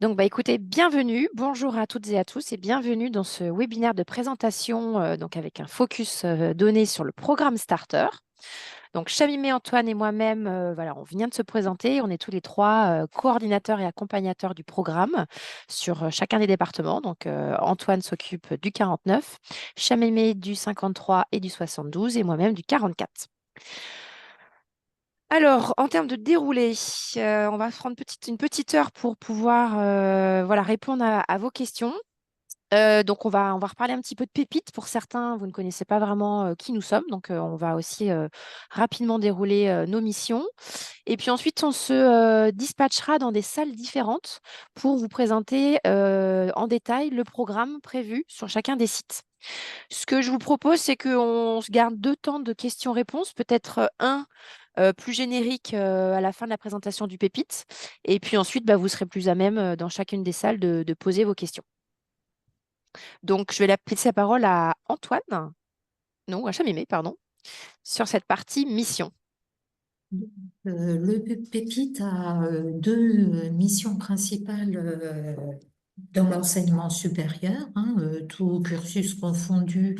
Donc, écoutez, bienvenue, bonjour à toutes et à tous et bienvenue dans ce webinaire de présentation donc avec un focus donné sur le programme Starter. Donc, Chamimé, Antoine et moi-même, voilà, on vient de se présenter. On est tous les trois coordinateurs et accompagnateurs du programme sur chacun des départements. Donc, Antoine s'occupe du 49, Chamimé du 53 et du 72 et moi-même du 44. Alors, en termes de déroulé, on va prendre une petite heure pour pouvoir voilà, répondre à vos questions. Donc, on va reparler un petit peu de pépites. Pour certains, vous ne connaissez pas vraiment qui nous sommes. Donc, on va aussi rapidement dérouler nos missions. Et puis ensuite, on se dispatchera dans des salles différentes pour vous présenter en détail le programme prévu sur chacun des sites. Ce que je vous propose, c'est qu'on se garde deux temps de questions-réponses, peut-être un plus générique à la fin de la présentation du pépite. Et puis ensuite, vous serez plus à même dans chacune des salles de poser vos questions. Donc, je vais laisser la parole à Antoine, non, à Chamimé, pardon, sur cette partie mission. Pépite a deux missions principales dans l'enseignement supérieur, hein, tout cursus confondu,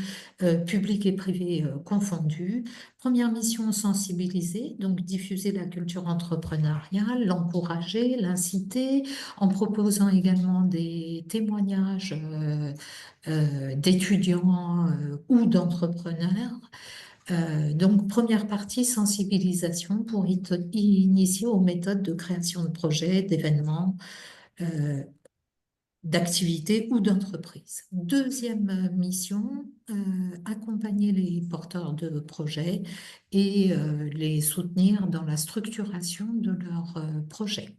public et privé confondu. Première mission, sensibiliser, donc diffuser la culture entrepreneuriale, l'encourager, l'inciter, en proposant également des témoignages d'étudiants ou d'entrepreneurs. Donc, première partie, sensibilisation pour initier aux méthodes de création de projets, d'événements, euh, d'activités ou d'entreprises. Deuxième mission, accompagner les porteurs de projets et les soutenir dans la structuration de leurs projets.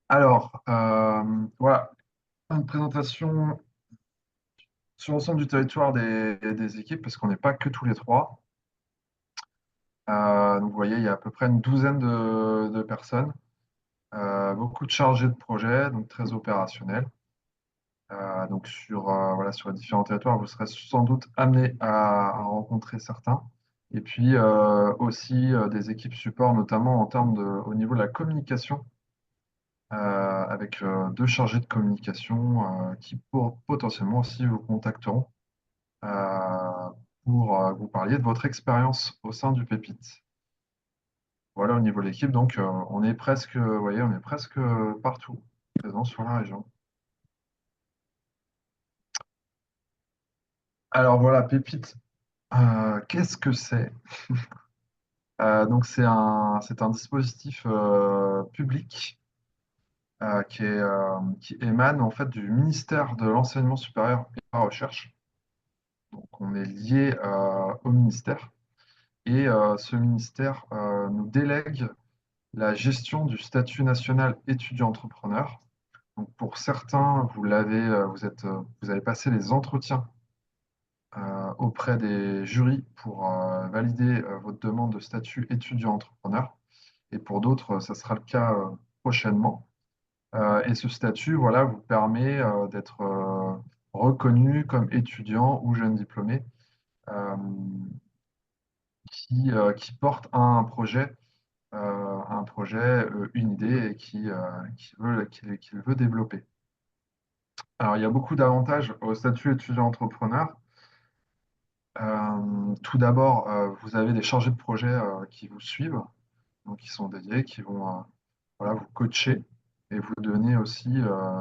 Alors, voilà, une présentation sur l'ensemble du territoire des équipes, parce qu'on n'est pas que tous les trois. Donc, vous voyez, il y a à peu près une douzaine de personnes, beaucoup de chargés de projet, donc très opérationnels. Donc, voilà, sur les différents territoires, vous serez sans doute amené à rencontrer certains. Et puis aussi des équipes support, notamment au niveau de la communication avec deux chargés de communication qui potentiellement aussi vous contacteront euh, pour vous parliez de votre expérience au sein du Pépite. Voilà au niveau de l'équipe, donc on est presque, vous voyez, on est presque partout présent sur la région. Alors voilà, Pépite, qu'est-ce que c'est? Donc c'est un dispositif public qui émane en fait du ministère de l'Enseignement supérieur et de la Recherche. Donc, on est lié au ministère et ce ministère nous délègue la gestion du statut national étudiant-entrepreneur. Donc, pour certains, vous avez passé les entretiens auprès des jurys pour valider votre demande de statut étudiant-entrepreneur. Et pour d'autres, ça sera le cas prochainement. Et ce statut, voilà, vous permet d'être reconnu comme étudiant ou jeune diplômé euh, qui porte un projet, une idée et qu'il veut développer. Alors, il y a beaucoup d'avantages au statut étudiant-entrepreneur. Tout d'abord, vous avez des chargés de projet qui vous suivent, donc qui sont dédiés, qui vont voilà, vous coacher et vous donner aussi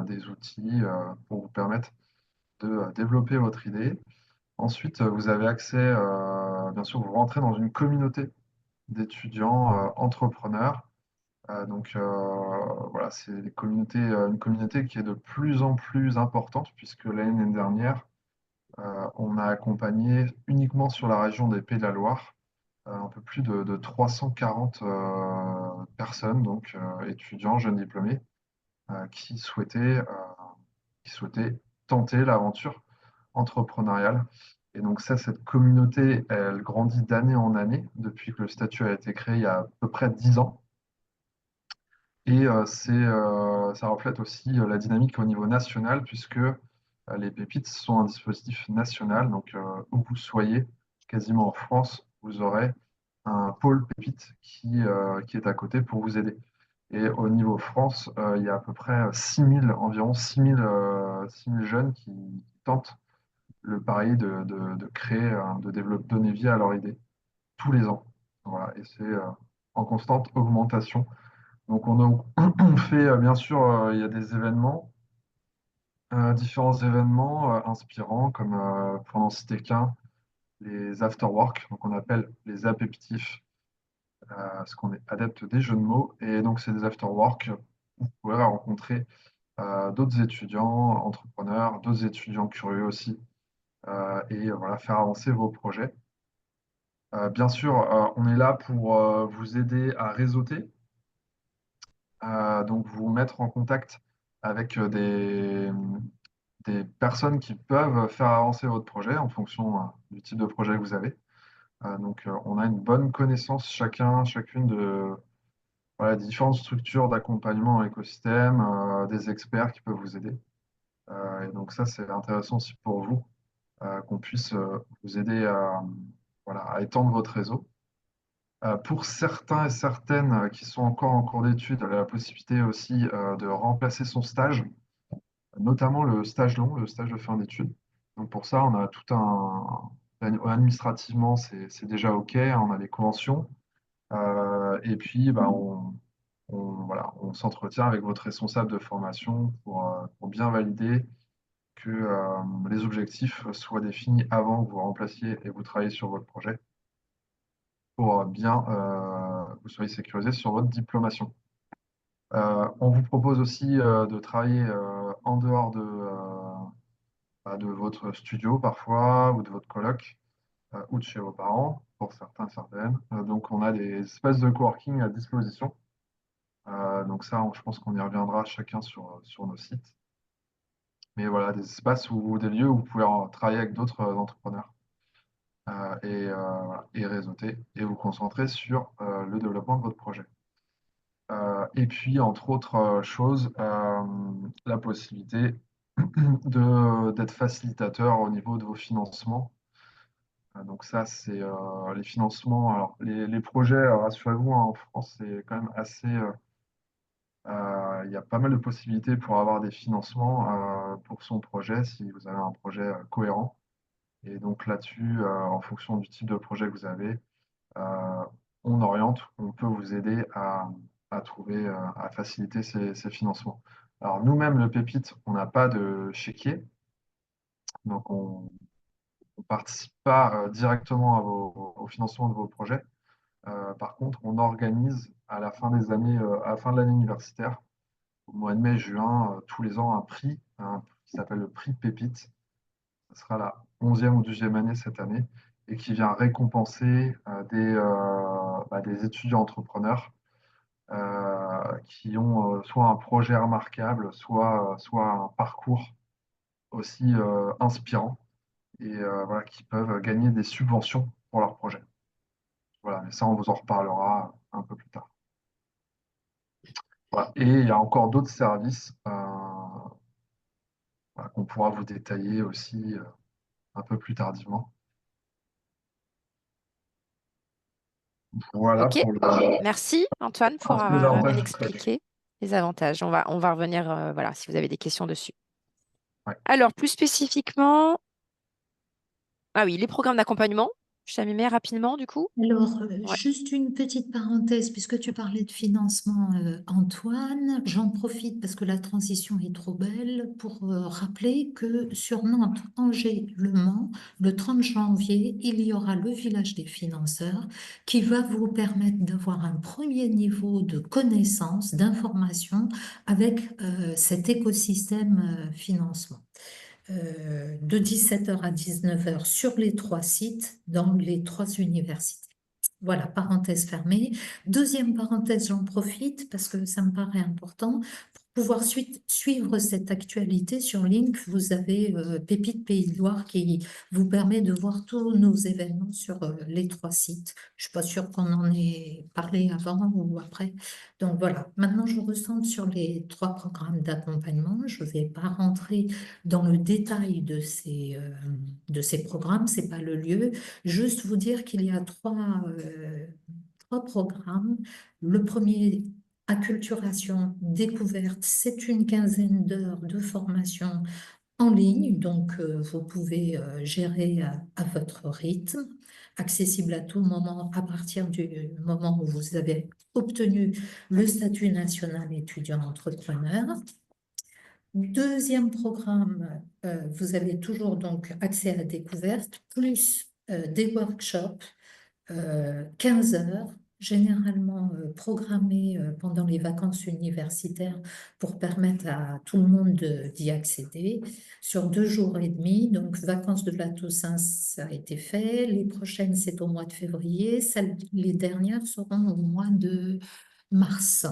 des outils pour vous permettre de développer votre idée. Ensuite, vous avez accès, bien sûr, vous rentrez dans une communauté d'étudiants entrepreneurs. Donc voilà, c'est une communauté qui est de plus en plus importante puisque l'année dernière, on a accompagné uniquement sur la région des Pays de la Loire un peu plus de 340 personnes, donc étudiants, jeunes diplômés, euh, qui souhaitaient, euh, qui souhaitaient tenter l'aventure entrepreneuriale. Et donc ça, cette communauté, elle grandit d'année en année depuis que le statut a été créé il y a à peu près 10 ans. Et ça reflète aussi la dynamique au niveau national, puisque les pépites sont un dispositif national. Donc, où vous soyez, quasiment en France, vous aurez un pôle pépite qui est à côté pour vous aider. Et au niveau France, il y a à peu près 6000, environ 6000 jeunes qui tentent le pari de créer, de développer, donner vie à leur idée tous les ans. Voilà, et c'est en constante augmentation. Donc on fait, bien sûr, il y a des événements, différents événements inspirants, comme pour n'en citer qu'un, les afterwork, donc on appelle les apéritifs, parce qu'on est adepte des jeux de mots. Et donc c'est des afterwork où vous pourrez rencontrer d'autres étudiants, entrepreneurs, d'autres étudiants curieux aussi, et voilà, faire avancer vos projets. Bien sûr, on est là pour vous aider à réseauter, donc vous mettre en contact avec des personnes qui peuvent faire avancer votre projet en fonction du type de projet que vous avez. Donc on a une bonne connaissance chacune de voilà, des différentes structures d'accompagnement dans l'écosystème, des experts qui peuvent vous aider. Et donc ça, c'est intéressant aussi pour vous, qu'on puisse vous aider voilà, à étendre votre réseau. Pour certains et certaines qui sont encore en cours d'études, la possibilité aussi de remplacer son stage, notamment le stage long, le stage de fin d'études. Donc pour ça, on a tout administrativement, c'est déjà OK, on a des conventions. Et puis, bah, voilà, on s'entretient avec votre responsable de formation pour bien valider que les objectifs soient définis avant que vous remplaciez et vous travaillez sur votre projet pour bien vous soyez sécurisé sur votre diplomation. On vous propose aussi de travailler en dehors de votre studio parfois ou de votre coloc ou de chez vos parents pour certains, certaines. Donc on a des espaces de coworking à disposition. Donc ça, je pense qu'on y reviendra chacun sur nos sites. Mais voilà, des espaces ou des lieux où vous pouvez travailler avec d'autres entrepreneurs voilà, et réseauter et vous concentrer sur le développement de votre projet. Et puis, entre autres choses, la possibilité d'être facilitateur au niveau de vos financements. Donc ça, c'est les financements. Alors, les projets, rassurez-vous, hein, en France, c'est quand même assez... il y a pas mal de possibilités pour avoir des financements pour son projet, si vous avez un projet cohérent. Et donc là-dessus, en fonction du type de projet que vous avez, euh, on oriente, on peut vous aider à trouver, à faciliter ces financements. Alors nous-mêmes, le Pépite, on n'a pas de chéquier, donc on ne participe pas directement au financement de vos projets. Par contre, on organise à la fin des années, à la fin de l'année universitaire, au mois de mai, juin, tous les ans, un prix qui s'appelle le prix Pépite. Ce sera la 11e ou 12e année cette année et qui vient récompenser des étudiants entrepreneurs qui ont soit un projet remarquable, soit un parcours aussi inspirant et voilà, qui peuvent gagner des subventions pour leur projet. Voilà, mais ça, on vous en reparlera un peu plus tard. Voilà. Et il y a encore d'autres services voilà, qu'on pourra vous détailler aussi un peu plus tardivement. Voilà Ok, pour merci Antoine pour les avoir bien avantages du truc. expliqué les avantages. On va revenir, voilà, si vous avez des questions dessus. Ouais. Alors, plus spécifiquement, ah oui, les programmes d'accompagnement. Je t'ai mis rapidement, du coup. Alors, Ouais. juste une petite parenthèse, puisque tu parlais de financement, Antoine, j'en profite parce que la transition est trop belle pour rappeler que sur Nantes, Angers, Le Mans, le 30 janvier, il y aura le village des financeurs qui va vous permettre d'avoir un premier niveau de connaissance, d'information avec cet écosystème financement de 17h à 19h sur les 3 sites dans les 3 universités. Voilà, parenthèse fermée. Deuxième parenthèse, j'en profite parce que ça me paraît important pour pouvoir suivre cette actualité sur Link, vous avez Pépite Pays de Loire qui vous permet de voir tous nos événements sur les 3 sites. Je suis pas sûre qu'on en ait parlé avant ou après. Donc voilà, maintenant je recentre sur les 3 programmes d'accompagnement. Je ne vais pas rentrer dans le détail de ces programmes, c'est pas le lieu. Juste vous dire qu'il y a 3 programmes. Le premier, acculturation, découverte, c'est une quinzaine d'heures de formation en ligne, donc vous pouvez gérer à votre rythme, accessible à tout moment à partir du moment où vous avez obtenu le statut national étudiant entrepreneur. Deuxième programme, vous avez toujours donc accès à la découverte, plus des workshops 15 heures, généralement programmées pendant les vacances universitaires pour permettre à tout le monde d'y accéder, sur 2 jours et demi. Donc, vacances de la Toussaint, ça a été fait. Les prochaines, c'est au mois de février. Les dernières seront au mois de mars.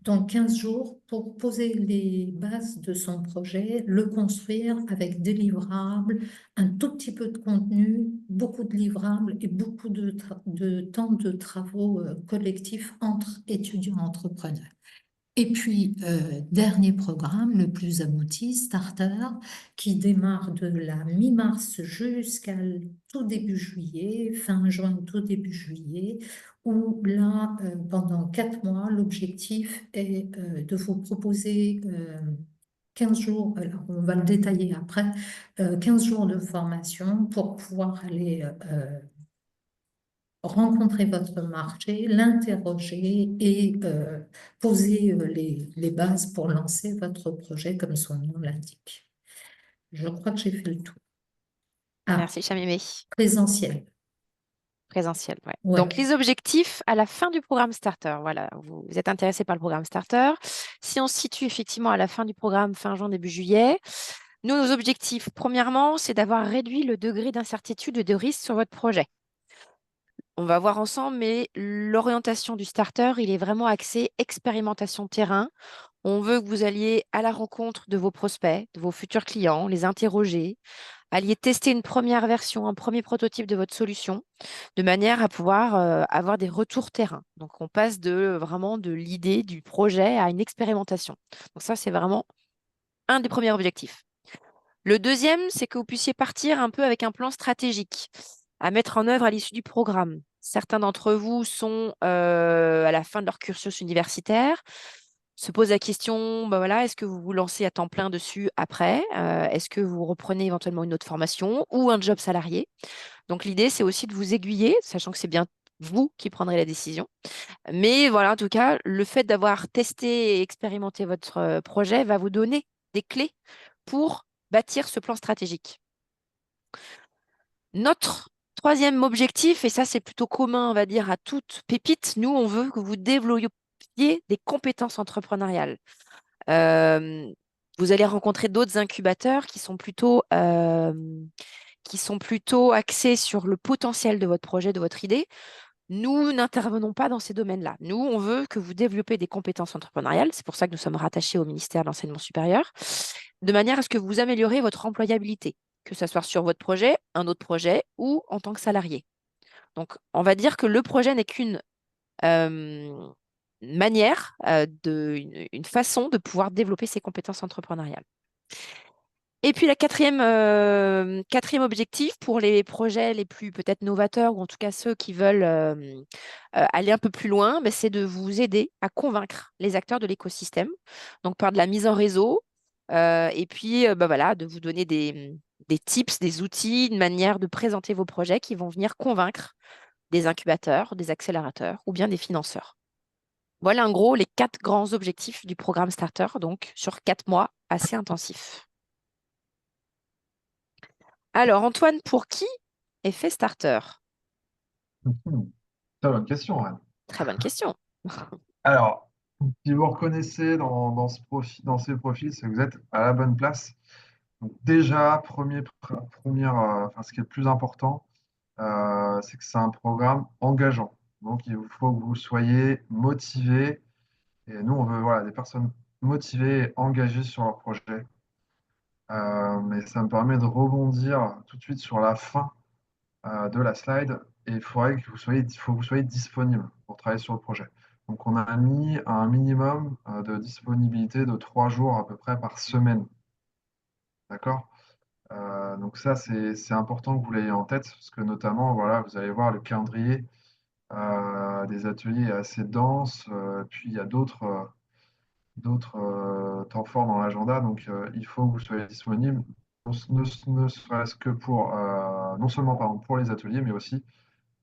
Donc, 15 jours pour poser les bases de son projet, le construire avec des livrables, un tout petit peu de contenu, beaucoup de livrables et beaucoup de temps de travaux collectifs entre étudiants entrepreneurs. Et puis, dernier programme, le plus abouti, Starter, qui démarre de la mi-mars jusqu'à tout début juillet, fin juin, tout début juillet, où là, pendant 4 mois, l'objectif est de vous proposer 15 jours, alors on va le détailler après, 15 jours de formation pour pouvoir aller rencontrer votre marché, l'interroger et poser les bases pour lancer votre projet comme son nom l'indique. Je crois que j'ai fait le tour. Ah, Merci, Chamimé. présentiel. Présentiel, ouais. Ouais. Donc, les objectifs à la fin du programme Starter. Voilà, vous êtes intéressé par le programme Starter. Si on se situe effectivement à la fin du programme, fin juin, début juillet, nos objectifs, premièrement, c'est d'avoir réduit le degré d'incertitude et de risque sur votre projet. On va voir ensemble, mais l'orientation du starter, il est vraiment axé expérimentation terrain. On veut que vous alliez à la rencontre de vos prospects, de vos futurs clients, les interroger, alliez tester une première version, un premier prototype de votre solution, de manière à pouvoir avoir des retours terrain. Donc, on passe vraiment de l'idée du projet à une expérimentation. Donc, ça, c'est vraiment un des premiers objectifs. Le deuxième, c'est que vous puissiez partir un peu avec un plan stratégique à mettre en œuvre à l'issue du programme. Certains d'entre vous sont à la fin de leur cursus universitaire, se posent la question, bah voilà, est-ce que vous vous lancez à temps plein dessus après? Est-ce que vous reprenez éventuellement une autre formation ou un job salarié? Donc l'idée, c'est aussi de vous aiguiller, sachant que c'est bien vous qui prendrez la décision. Mais voilà, en tout cas, le fait d'avoir testé et expérimenté votre projet va vous donner des clés pour bâtir ce plan stratégique. Notre troisième objectif, et ça c'est plutôt commun, on va dire, à toute pépite, nous, on veut que vous développiez des compétences entrepreneuriales. Vous allez rencontrer d'autres incubateurs qui sont plutôt axés sur le potentiel de votre projet, de votre idée. Nous n'intervenons pas dans ces domaines-là. Nous, on veut que vous développez des compétences entrepreneuriales. C'est pour ça que nous sommes rattachés au ministère de l'Enseignement supérieur, de manière à ce que vous améliorez votre employabilité, que ce soit sur votre projet, un autre projet ou en tant que salarié. Donc, on va dire que le projet n'est qu'une euh, manière, une façon de pouvoir développer ses compétences entrepreneuriales. Et puis, la quatrième objectif pour les projets les plus peut-être novateurs, ou en tout cas ceux qui veulent aller un peu plus loin, ben, c'est de vous aider à convaincre les acteurs de l'écosystème, donc par de la mise en réseau, et puis ben voilà, de vous donner des tips, des outils, une manière de présenter vos projets qui vont venir convaincre des incubateurs, des accélérateurs ou bien des financeurs. Voilà en gros les 4 grands objectifs du programme Starter, donc sur 4 mois assez intensifs. Alors, Antoine, pour qui est fait Starter? Très bonne question, Anne. Très bonne question. Alors, si vous reconnaissez dans ces profils, c'est que vous êtes à la bonne place. Donc déjà, enfin, ce qui est le plus important, c'est que c'est un programme engageant. Donc, il faut que vous soyez motivé. Et nous, on veut voilà, des personnes motivés et engagés sur leur projet. Mais ça me permet de rebondir tout de suite sur la fin de la slide. Et il faut que vous soyez disponible pour travailler sur le projet. Donc, on a mis un minimum de disponibilité de 3 jours à peu près par semaine. D'accord? Donc ça, c'est important que vous l'ayez en tête, parce que notamment, voilà, vous allez voir le calendrier des ateliers est assez dense, puis il y a d'autres temps forts dans l'agenda, donc il faut que vous soyez disponible, ne serait-ce que pour, non seulement pardon, pour les ateliers, mais aussi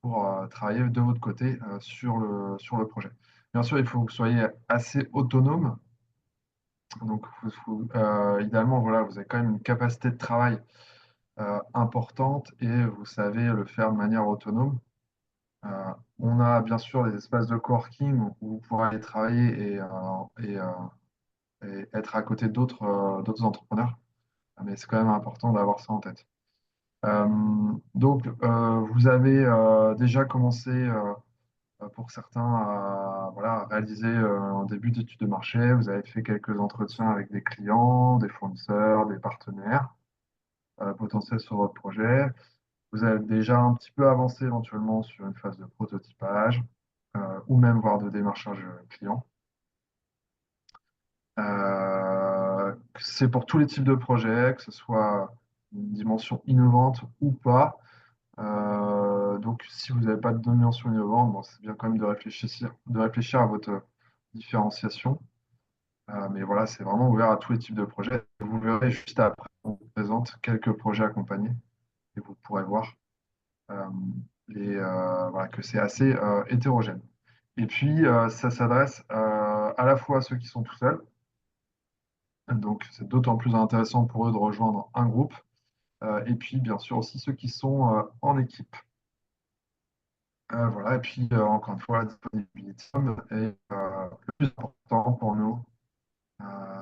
pour travailler de votre côté sur le projet. Bien sûr, il faut que vous soyez assez autonome, donc idéalement, voilà, vous avez quand même une capacité de travail importante et vous savez le faire de manière autonome. On a bien sûr les espaces de coworking où vous pourrez aller travailler et être à côté d'autres entrepreneurs, mais c'est quand même important d'avoir ça en tête. Euh, vous avez déjà commencé, pour certains, à voilà, réaliser un début d'étude de marché. Vous avez fait quelques entretiens avec des clients, des fournisseurs, des partenaires potentiels sur votre projet. Vous avez déjà un petit peu avancé éventuellement sur une phase de prototypage ou même voire de démarchage client. C'est pour tous les types de projets, que ce soit une dimension innovante ou pas. Donc, si vous n'avez pas de dimension innovante, bon, c'est bien quand même de réfléchir à votre différenciation. Mais voilà, c'est vraiment ouvert à tous les types de projets. Vous verrez juste après, on vous présente quelques projets accompagnés et vous pourrez voir euh, voilà, que c'est assez hétérogène. Et puis, ça s'adresse à la fois à ceux qui sont tout seuls, donc c'est d'autant plus intéressant pour eux de rejoindre un groupe, et puis bien sûr aussi ceux qui sont en équipe. Voilà, et puis encore une fois, la disponibilité est le plus important pour nous.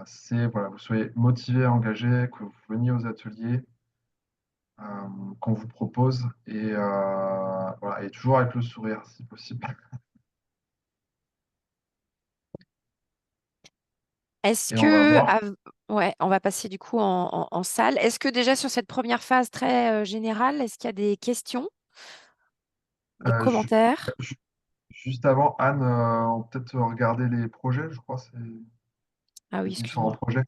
C'est voilà, vous soyez motivé, engagé, que vous veniez aux ateliers euh, qu'on vous propose, et, voilà, et toujours avec le sourire si possible. Est-ce Et on va que, voir. ouais, on va passer du coup en salle. Est-ce que déjà sur cette première phase très générale, est-ce qu'il y a des questions, des Euh, ju- commentaires? ju- Juste avant, Anne, on peut peut-être regarder les projets, je crois, c'est Ah oui, les différents excuse-moi. projets.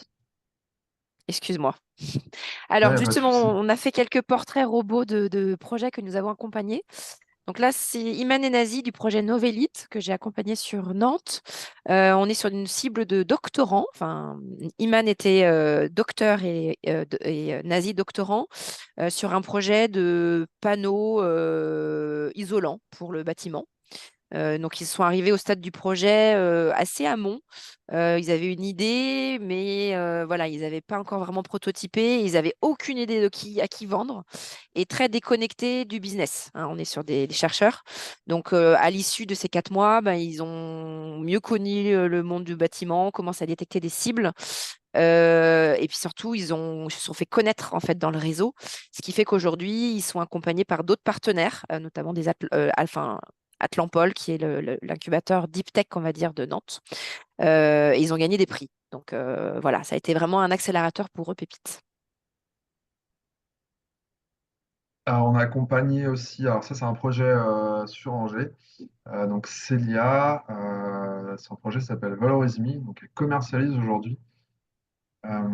Excuse-moi. Oui, Alors pas de justement, souci. on a fait quelques portraits robots de projets que nous avons accompagnés. Donc là, c'est Iman et Nazi du projet Novélite que j'ai accompagné sur Nantes. On est sur une cible de doctorants. Enfin, Iman était docteur et Nazi doctorant sur un projet de panneaux isolants pour le bâtiment. Donc, ils sont arrivés au stade du projet assez amont. Ils avaient une idée, mais voilà, ils n'avaient pas encore vraiment prototypé. Ils n'avaient aucune idée à qui vendre et très déconnectés du business, hein. On est sur des chercheurs. Donc, à l'issue de ces 4 mois, ben, ils ont mieux connu le monde du bâtiment, commencé à détecter des cibles. Et puis surtout, ils se sont fait connaître en fait dans le réseau, ce qui fait qu'aujourd'hui, ils sont accompagnés par d'autres partenaires, notamment enfin, Atlampol, qui est l'incubateur Deep Tech, on va dire, de Nantes. Et ils ont gagné des prix. Donc voilà, ça a été vraiment un accélérateur pour eux, Pépite. Alors, on a accompagné aussi, alors ça c'est un projet sur Angers, donc Celia, son projet s'appelle Valorize Me, donc elle commercialise aujourd'hui euh,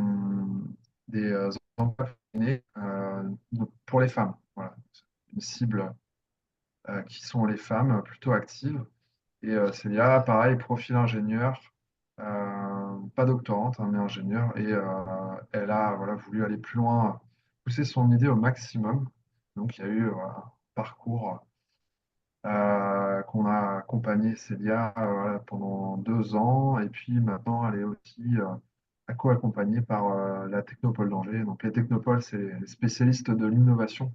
des emplois féminins donc pour les femmes. Voilà, une cible qui sont les femmes plutôt actives. Et Célia, pareil, profil ingénieur, pas doctorante, hein, mais ingénieur, et elle a voilà, voulu aller plus loin, pousser son idée au maximum. Donc il y a eu voilà, un parcours qu'on a accompagné Célia voilà, pendant 2 ans, et puis maintenant elle est aussi co-accompagnée par la Technopole d'Angers. Donc les Technopoles, c'est les spécialistes de l'innovation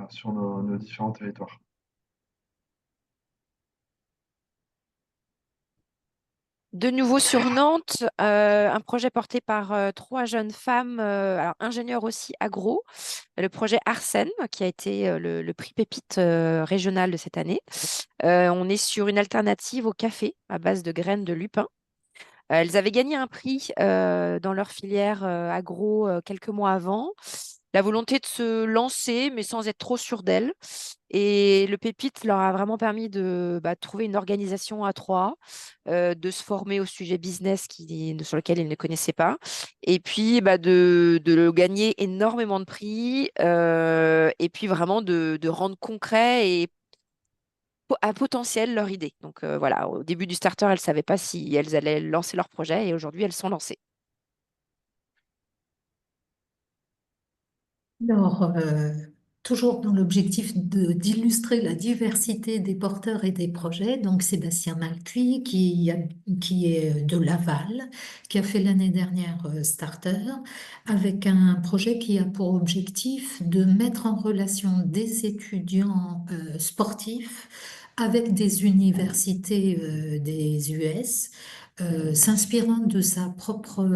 sur nos différents territoires. De nouveau sur Nantes, un projet porté par 3 jeunes femmes, alors ingénieurs aussi agro, le projet Arsène, qui a été le prix Pépite régional de cette année. On est sur une alternative au café à base de graines de lupin. Elles avaient gagné un prix dans leur filière agro quelques mois avant. La volonté de se lancer, mais sans être trop sûre d'elles. Et le Pépite leur a vraiment permis de trouver une organisation à trois, de se former au sujet business sur lequel ils ne connaissaient pas, et puis de gagner énormément de prix, et puis vraiment de rendre concret et à potentiel leur idée. Donc voilà, au début du starter, elles ne savaient pas si elles allaient lancer leur projet, et aujourd'hui, elles sont lancées. Alors, toujours dans l'objectif d'illustrer la diversité des porteurs et des projets, donc Sébastien Malcuit, qui est de Laval, qui a fait l'année dernière Starter, avec un projet qui a pour objectif de mettre en relation des étudiants sportifs avec des universités des US, s'inspirant de sa propre,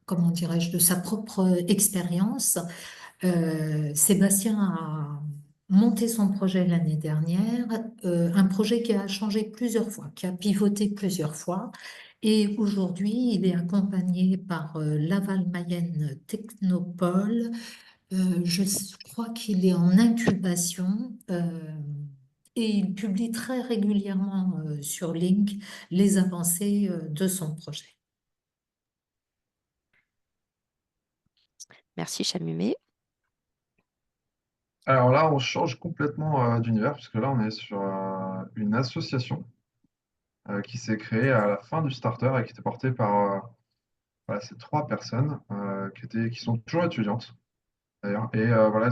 comment dirais-je, de sa propre expérience. Sébastien a monté son projet l'année dernière, un projet qui a changé plusieurs fois, qui a pivoté plusieurs fois. Et aujourd'hui, il est accompagné par Laval Mayenne Technopole. Je crois qu'il est en incubation, et il publie très régulièrement sur Link les avancées de son projet. Merci, Chamumet. Alors là, on change complètement d'univers, puisque là, on est sur une association qui s'est créée à la fin du starter et qui était portée par voilà, ces trois personnes qui sont toujours étudiantes, d'ailleurs. Et voilà,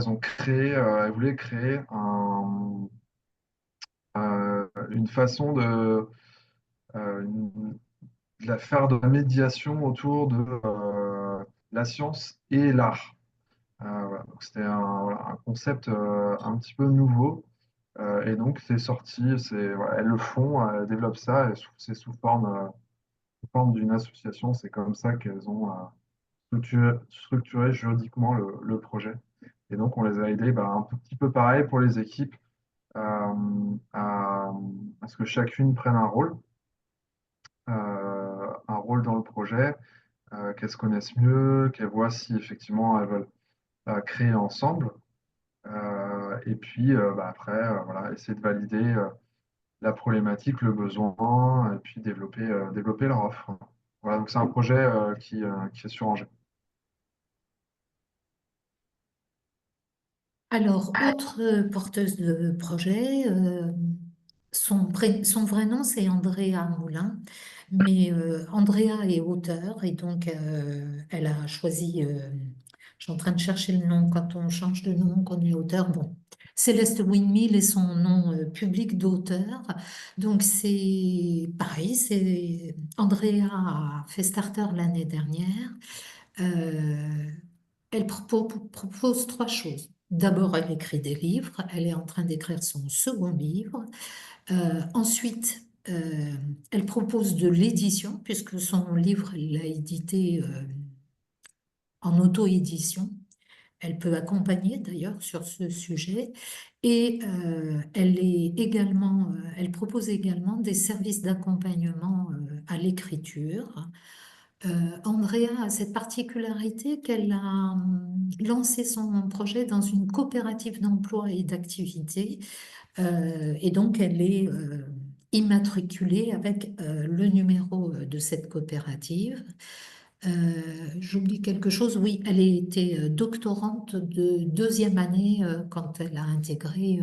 elles voulaient créer une façon une- faire de la médiation autour de la science et l'art. Voilà. Donc c'était voilà, un concept un petit peu nouveau. Et donc c'est sorti, voilà, elles le font, elles développent ça, et c'est sous forme d'une association. C'est comme ça qu'elles ont structuré juridiquement le projet. Et donc on les a aidés, un petit peu pareil pour les équipes, euh, à, à ce que chacune prenne un rôle dans le projet, qu'elles se connaissent mieux, qu'elles voient si effectivement elles veulent créer ensemble. Et puis après, voilà, essayer de valider la problématique, le besoin, et puis développer leur offre. Voilà, donc c'est un projet qui est sur Angers. Alors, autre porteuse de projet, son vrai nom c'est Andrea Moulin, mais Andrea est auteure et donc elle a choisi, je suis en train de chercher le nom quand on change de nom, qu'on est auteur, bon, Céleste Windmill est son nom public d'auteur, donc c'est pareil, Andrea a fait starter l'année dernière. Euh, Elle propose trois choses. D'abord, elle écrit des livres. Elle est en train d'écrire son second livre. Ensuite, elle propose de l'édition, puisque son livre, elle l'a édité en auto-édition. Elle peut accompagner d'ailleurs sur ce sujet. Et elle propose également des services d'accompagnement à l'écriture. Andrea a cette particularité qu'elle a lancé son projet dans une coopérative d'emploi et d'activité, et donc elle est immatriculée avec le numéro de cette coopérative. J'oublie quelque chose, oui, elle a été doctorante de deuxième année quand elle a intégré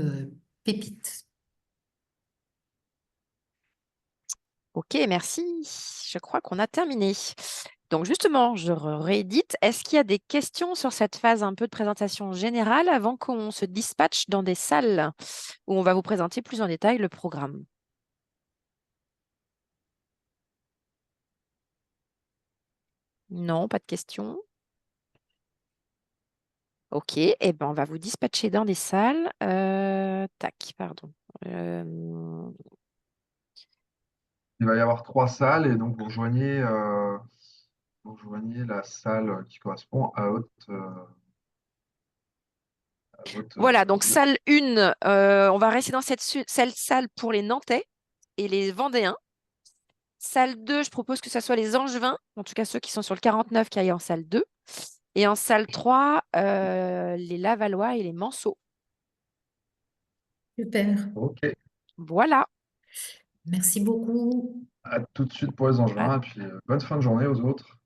Pépite. Ok, merci. Je crois qu'on a terminé. Donc justement, je réédite. Est-ce qu'il y a des questions sur cette phase un peu de présentation générale avant qu'on se dispatche dans des salles où on va vous présenter plus en détail le programme? Non, pas de questions. Ok, eh ben, on va vous dispatcher dans des salles. Tac, pardon. Euh, Il va y avoir trois salles, et donc vous rejoignez la salle qui correspond à votre Voilà, donc ville. salle 1, on va rester dans cette salle pour les Nantais et les Vendéens. Salle 2, je propose que ce soit les Angevins, en tout cas ceux qui sont sur le 49 qui aillent en salle 2. Et en salle 3, les Lavallois et les Manceaux. Super. Ok, Voilà. Merci beaucoup. à tout de suite pour les À Angevins, et puis bonne fin de journée aux autres.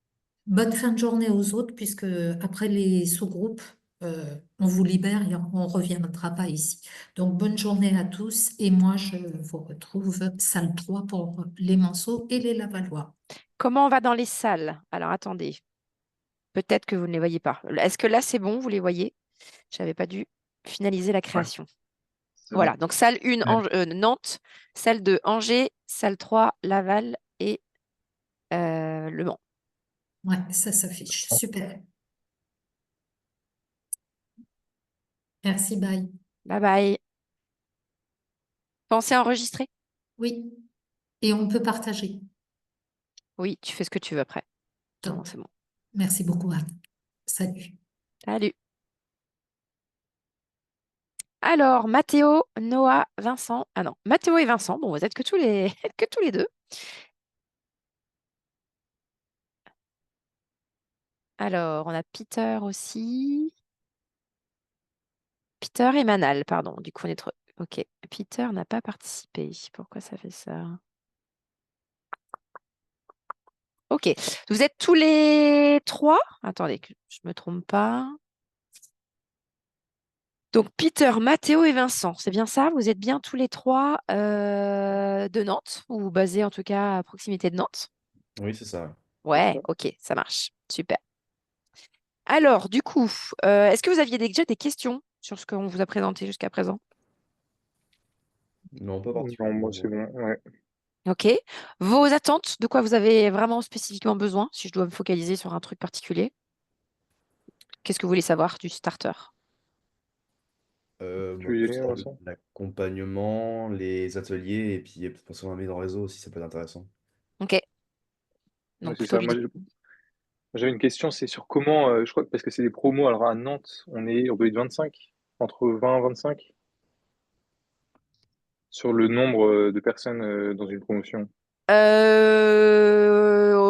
Bonne fin de journée aux autres, puisque après les sous-groupes, on vous libère et on ne reviendra pas ici. Donc, bonne journée à tous. Et moi, je vous retrouve salle 3 pour les Manceaux et les Lavallois. Comment on va dans les salles? Alors, attendez. Peut-être que vous ne les voyez pas. Est-ce que là, c'est bon? Vous les voyez? Je n'avais pas dû finaliser la Ouais, création. c'est Voilà. bon. Donc, salle 1, Et Nantes. Salle 2, Angers. Salle 3, Laval et Le Mans. Ouais, ça s'affiche. Super. Merci, bye. Bye bye. Pensez à enregistrer? Oui, et on peut partager. Oui, tu fais ce que tu veux après. Non, Top. c'est bon. Merci beaucoup, Anne. Salut. Salut. Alors, Mathéo, Noah, Vincent. Ah non, Mathéo et Vincent. Bon, vous êtes que tous les, que tous les deux. Alors, on a Peter aussi. Peter et Manal, pardon. Du coup, on est trop. Ok. Peter n'a pas participé. Pourquoi ça fait ça? Ok. Vous êtes tous les trois. Attendez, que je ne me trompe pas. Donc, Peter, Mathéo et Vincent, c'est bien ça? Vous êtes bien tous les trois de Nantes, ou basés en tout cas à proximité de Nantes? Oui, c'est ça. Ouais, ok, ça marche. Super. Alors, du coup, est-ce que vous aviez déjà des questions sur ce qu'on vous a présenté jusqu'à présent? Non, pas Non, moi particulièrement. c'est bon. Ouais. Ok. Vos attentes, de quoi vous avez vraiment spécifiquement besoin, si je dois me focaliser sur un truc particulier? Qu'est-ce que vous voulez savoir du starter? Moi, Tu veux y plus aller, Vincent? l'accompagnement, les ateliers et puis potentiellement un mise en réseau aussi, ça peut être intéressant. Ok, Ouais, donc c'est plutôt ça. l'idée. J'avais une question, c'est sur comment, je crois que parce que c'est des promos, alors à Nantes, on doit être 25, entre 20 et 25, sur le nombre de personnes dans une promotion.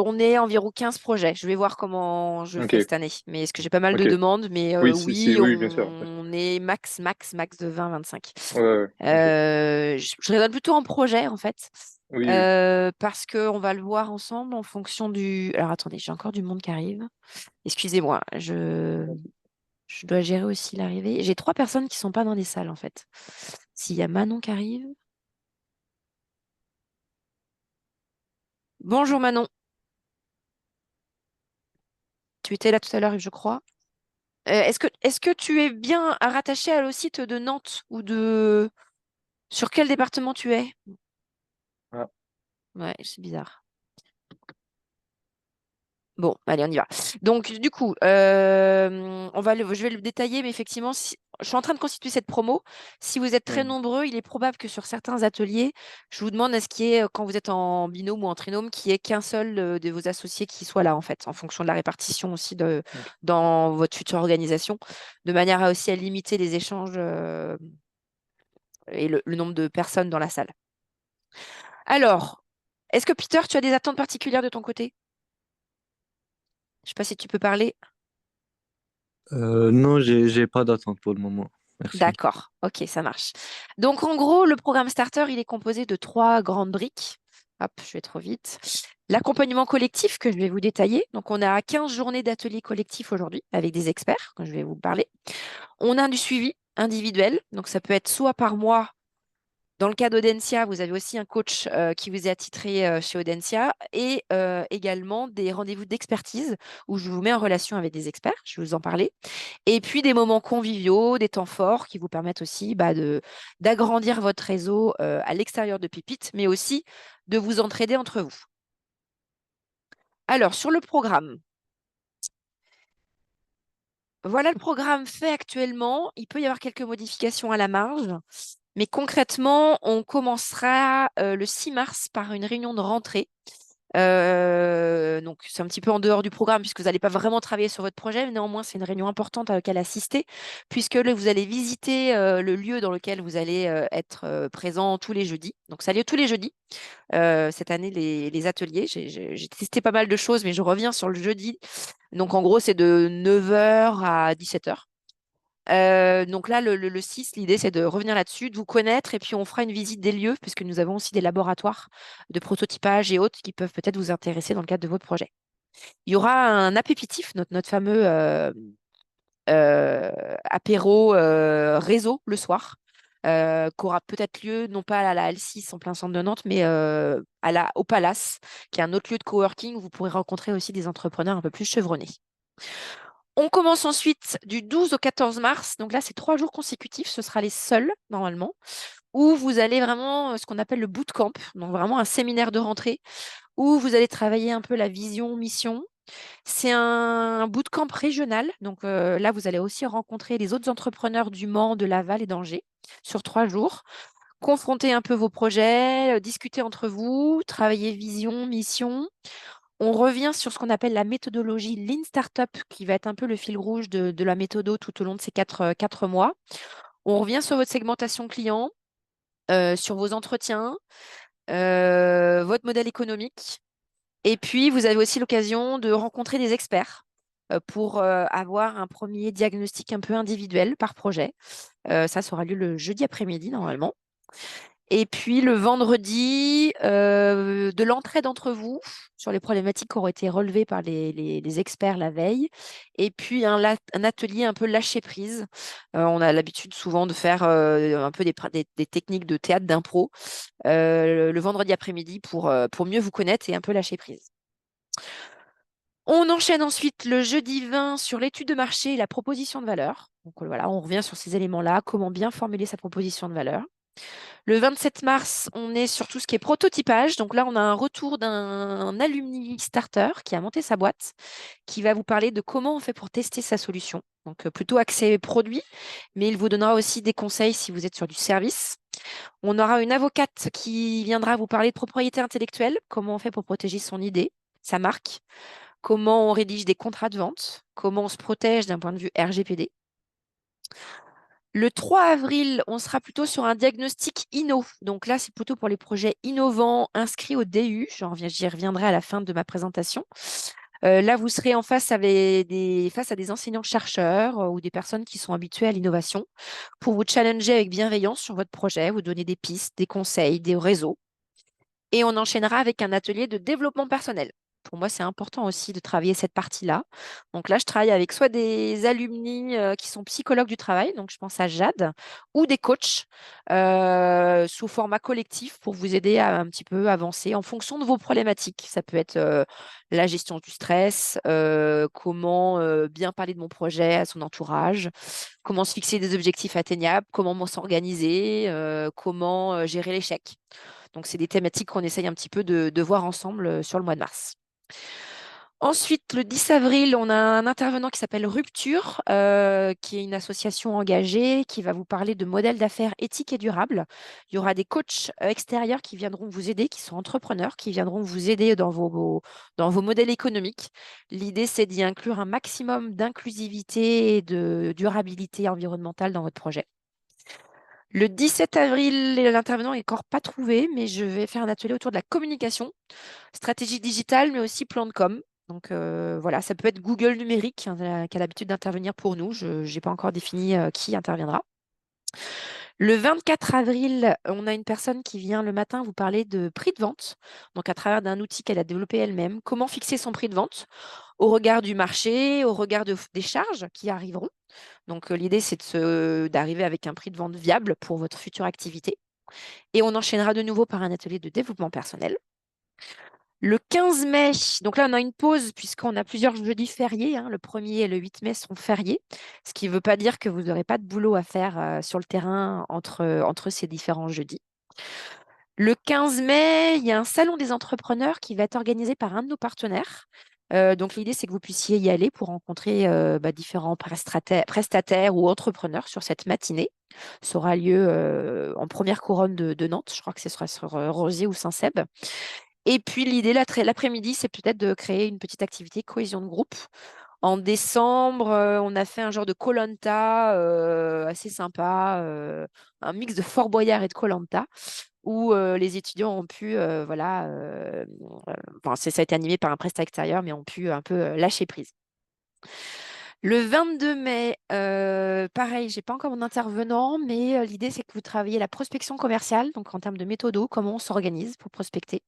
On est environ 15 projets. Je vais voir comment je Ok, fais cette année. Mais est-ce que j'ai pas mal de ok. demandes? Mais Oui, oui, oui, bien sûr. Bien sûr. on est max de 20-25. Ouais, ouais, ouais, ok. Je raisonne plutôt en projet, en fait. Oui, oui. Parce qu'on va le voir ensemble en fonction du... Alors attendez, j'ai encore du monde qui arrive. Excusez-moi, je dois gérer aussi l'arrivée. J'ai 3 personnes qui sont pas dans les salles, en fait. S'il y a Manon qui arrive. Bonjour Manon, tu étais là tout à l'heure, je crois. Est-ce que tu es bien rattaché à le site de Nantes ou de... Sur quel département tu es? Ah, Ouais, c'est bizarre. Bon, allez, on y va. Donc, du coup, je vais le détailler, mais effectivement, je suis en train de constituer cette promo. Si vous êtes très hmm, nombreux, il est probable que sur certains ateliers, je vous demande à ce qu'il y ait, quand vous êtes en binôme ou en trinôme, qu'il n'y ait qu'un seul de vos associés qui soit là, en fait, en fonction de la répartition aussi ok. dans votre future organisation, de manière à aussi à limiter les échanges et le nombre de personnes dans la salle. Alors, est-ce que Peter, tu as des attentes particulières de ton côté? Je ne sais pas si tu peux parler. Non, j'ai pas d'attente pour le moment. Merci. D'accord, ok, ça marche. Donc en gros, le programme Starter, il est composé de 3 grandes briques. Hop, je vais trop vite. L'accompagnement collectif que je vais vous détailler. Donc on a 15 journées d'ateliers collectifs aujourd'hui avec des experts que je vais vous parler. On a du suivi individuel. Donc ça peut être soit par mois. Dans le cas d'Audencia, vous avez aussi un coach qui vous est attitré chez Audencia et également des rendez-vous d'expertise où je vous mets en relation avec des experts, je vais vous en parler. Et puis des moments conviviaux, des temps forts qui vous permettent aussi d'agrandir votre réseau à l'extérieur de Pépite, mais aussi de vous entraider entre vous. Alors, sur le programme, voilà le programme fait actuellement. Il peut y avoir quelques modifications à la marge. Mais concrètement, on commencera le 6 mars par une réunion de rentrée Donc, c'est un petit peu en dehors du programme puisque vous n'allez pas vraiment travailler sur votre projet, mais néanmoins, c'est une réunion importante à laquelle assister puisque là, vous allez visiter le lieu dans lequel vous allez être présent tous les jeudis. Donc, ça a lieu tous les jeudis. Cette année, les ateliers, j'ai testé pas mal de choses, mais je reviens sur le jeudi. Donc, en gros, c'est de 9h à 17h. Donc là, le 6, l'idée, c'est de revenir là-dessus, de vous connaître, et puis on fera une visite des lieux, puisque nous avons aussi des laboratoires de prototypage et autres qui peuvent peut-être vous intéresser dans le cadre de votre projet. Il y aura un appétitif, notre fameux apéro réseau le soir, qui aura peut-être lieu, non pas à la L6 en plein centre de Nantes, mais au Palace, qui est un autre lieu de coworking où vous pourrez rencontrer aussi des entrepreneurs un peu plus chevronnés. On commence ensuite du 12 au 14 mars. Donc là, c'est 3 jours consécutifs. Ce sera les seuls, normalement, où vous allez vraiment ce qu'on appelle le bootcamp. Donc vraiment un séminaire de rentrée où vous allez travailler un peu la vision, mission. C'est un bootcamp régional. Donc là, vous allez aussi rencontrer les autres entrepreneurs du Mans, de Laval et d'Angers sur 3 jours. Confronter un peu vos projets, discuter entre vous, travailler vision, mission. On revient sur ce qu'on appelle la méthodologie Lean Startup, qui va être un peu le fil rouge de la méthode tout au long de ces 4 mois. On revient sur votre segmentation client, sur vos entretiens, votre modèle économique. Et puis, vous avez aussi l'occasion de rencontrer des experts pour avoir un premier diagnostic un peu individuel par projet. Ça aura lieu le jeudi après-midi, normalement. Et puis le vendredi, de l'entraide entre vous sur les problématiques qui auraient été relevées par les experts la veille. Et puis un atelier un peu lâcher prise. On a l'habitude souvent de faire un peu des techniques de théâtre d'impro le vendredi après-midi pour mieux vous connaître et un peu lâcher prise. On enchaîne ensuite le jeudi 20 sur l'étude de marché et la proposition de valeur. Donc voilà, on revient sur ces éléments-là, comment bien formuler sa proposition de valeur. Le 27 mars, on est sur tout ce qui est prototypage. Donc là, on a un retour d'un alumni starter qui a monté sa boîte, qui va vous parler de comment on fait pour tester sa solution. Donc plutôt axé produit, mais il vous donnera aussi des conseils si vous êtes sur du service. On aura une avocate qui viendra vous parler de propriété intellectuelle, comment on fait pour protéger son idée, sa marque, comment on rédige des contrats de vente, comment on se protège d'un point de vue RGPD. Le 3 avril, on sera plutôt sur un diagnostic inno. Donc là, c'est plutôt pour les projets innovants inscrits au DU. J'y reviendrai à la fin de ma présentation. Là, vous serez face à des enseignants-chercheurs ou des personnes qui sont habituées à l'innovation pour vous challenger avec bienveillance sur votre projet, vous donner des pistes, des conseils, des réseaux. Et on enchaînera avec un atelier de développement personnel. Pour moi, c'est important aussi de travailler cette partie-là. Donc là, je travaille avec soit des alumni qui sont psychologues du travail, donc je pense à Jade, ou des coachs sous format collectif pour vous aider à un petit peu avancer en fonction de vos problématiques. Ça peut être la gestion du stress, comment bien parler de mon projet à son entourage, comment se fixer des objectifs atteignables, comment s'organiser, comment gérer l'échec. Donc, c'est des thématiques qu'on essaye un petit peu de voir ensemble sur le mois de mars. Ensuite, le 10 avril, on a un intervenant qui s'appelle Rupture, qui est une association engagée qui va vous parler de modèles d'affaires éthiques et durables. Il y aura des coachs extérieurs qui viendront vous aider, qui sont entrepreneurs, qui viendront vous aider dans vos modèles économiques. L'idée, c'est d'y inclure un maximum d'inclusivité et de durabilité environnementale dans votre projet. Le 17 avril, l'intervenant n'est encore pas trouvé, mais je vais faire un atelier autour de la communication, stratégie digitale, mais aussi plan de com. Donc voilà, ça peut être Google numérique qui a l'habitude d'intervenir pour nous. Je n'ai pas encore défini qui interviendra. Le 24 avril, on a une personne qui vient le matin vous parler de prix de vente, donc à travers d'un outil qu'elle a développé elle-même. Comment fixer son prix de vente au regard du marché, au regard des charges qui arriveront. Donc l'idée, c'est d'arriver avec un prix de vente viable pour votre future activité. Et on enchaînera de nouveau par un atelier de développement personnel. Le 15 mai, donc là, on a une pause puisqu'on a plusieurs jeudis fériés. Le 1er et le 8 mai sont fériés, ce qui ne veut pas dire que vous n'aurez pas de boulot à faire sur le terrain entre ces différents jeudis. Le 15 mai, il y a un salon des entrepreneurs qui va être organisé par un de nos partenaires. Donc, l'idée, c'est que vous puissiez y aller pour rencontrer différents prestataires ou entrepreneurs sur cette matinée. Ça aura lieu en première couronne de Nantes. Je crois que ce sera sur Rosier ou Saint-Seb. Et puis l'idée l'après-midi, c'est peut-être de créer une petite activité cohésion de groupe. En décembre, on a fait un genre de koh assez sympa, un mix de Fort Boyard et de koh où les étudiants ont pu, enfin, ça a été animé par un prestat extérieur, mais ont pu un peu lâcher prise. Le 22 mai, pareil, je n'ai pas encore mon intervenant, mais l'idée, c'est que vous travaillez la prospection commerciale, donc en termes de méthodo, comment on s'organise pour prospecter,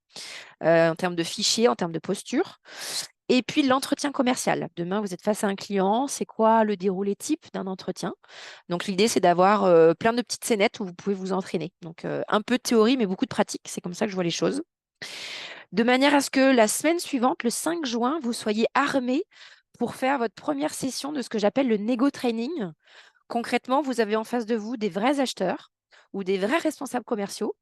en termes de fichiers, en termes de posture. Et puis l'entretien commercial. Demain, vous êtes face à un client. C'est quoi le déroulé type d'un entretien? Donc l'idée, c'est d'avoir plein de petites scénettes où vous pouvez vous entraîner. Donc un peu de théorie, mais beaucoup de pratique. C'est comme ça que je vois les choses. De manière à ce que la semaine suivante, le 5 juin, vous soyez armé pour faire votre première session de ce que j'appelle le négo training. Concrètement, vous avez en face de vous des vrais acheteurs ou des vrais responsables commerciaux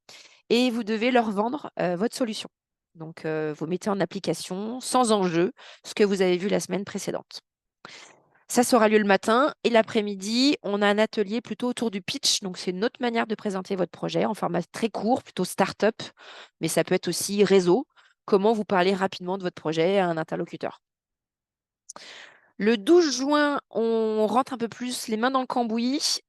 et vous devez leur vendre votre solution. Donc, vous mettez en application sans enjeu ce que vous avez vu la semaine précédente. Ça aura lieu le matin et l'après-midi, on a un atelier plutôt autour du pitch. Donc, c'est une autre manière de présenter votre projet en format très court, plutôt start-up, mais ça peut être aussi réseau. Comment vous parlez rapidement de votre projet à un interlocuteur. Le 12 juin, on rentre un peu plus les mains dans le cambouis.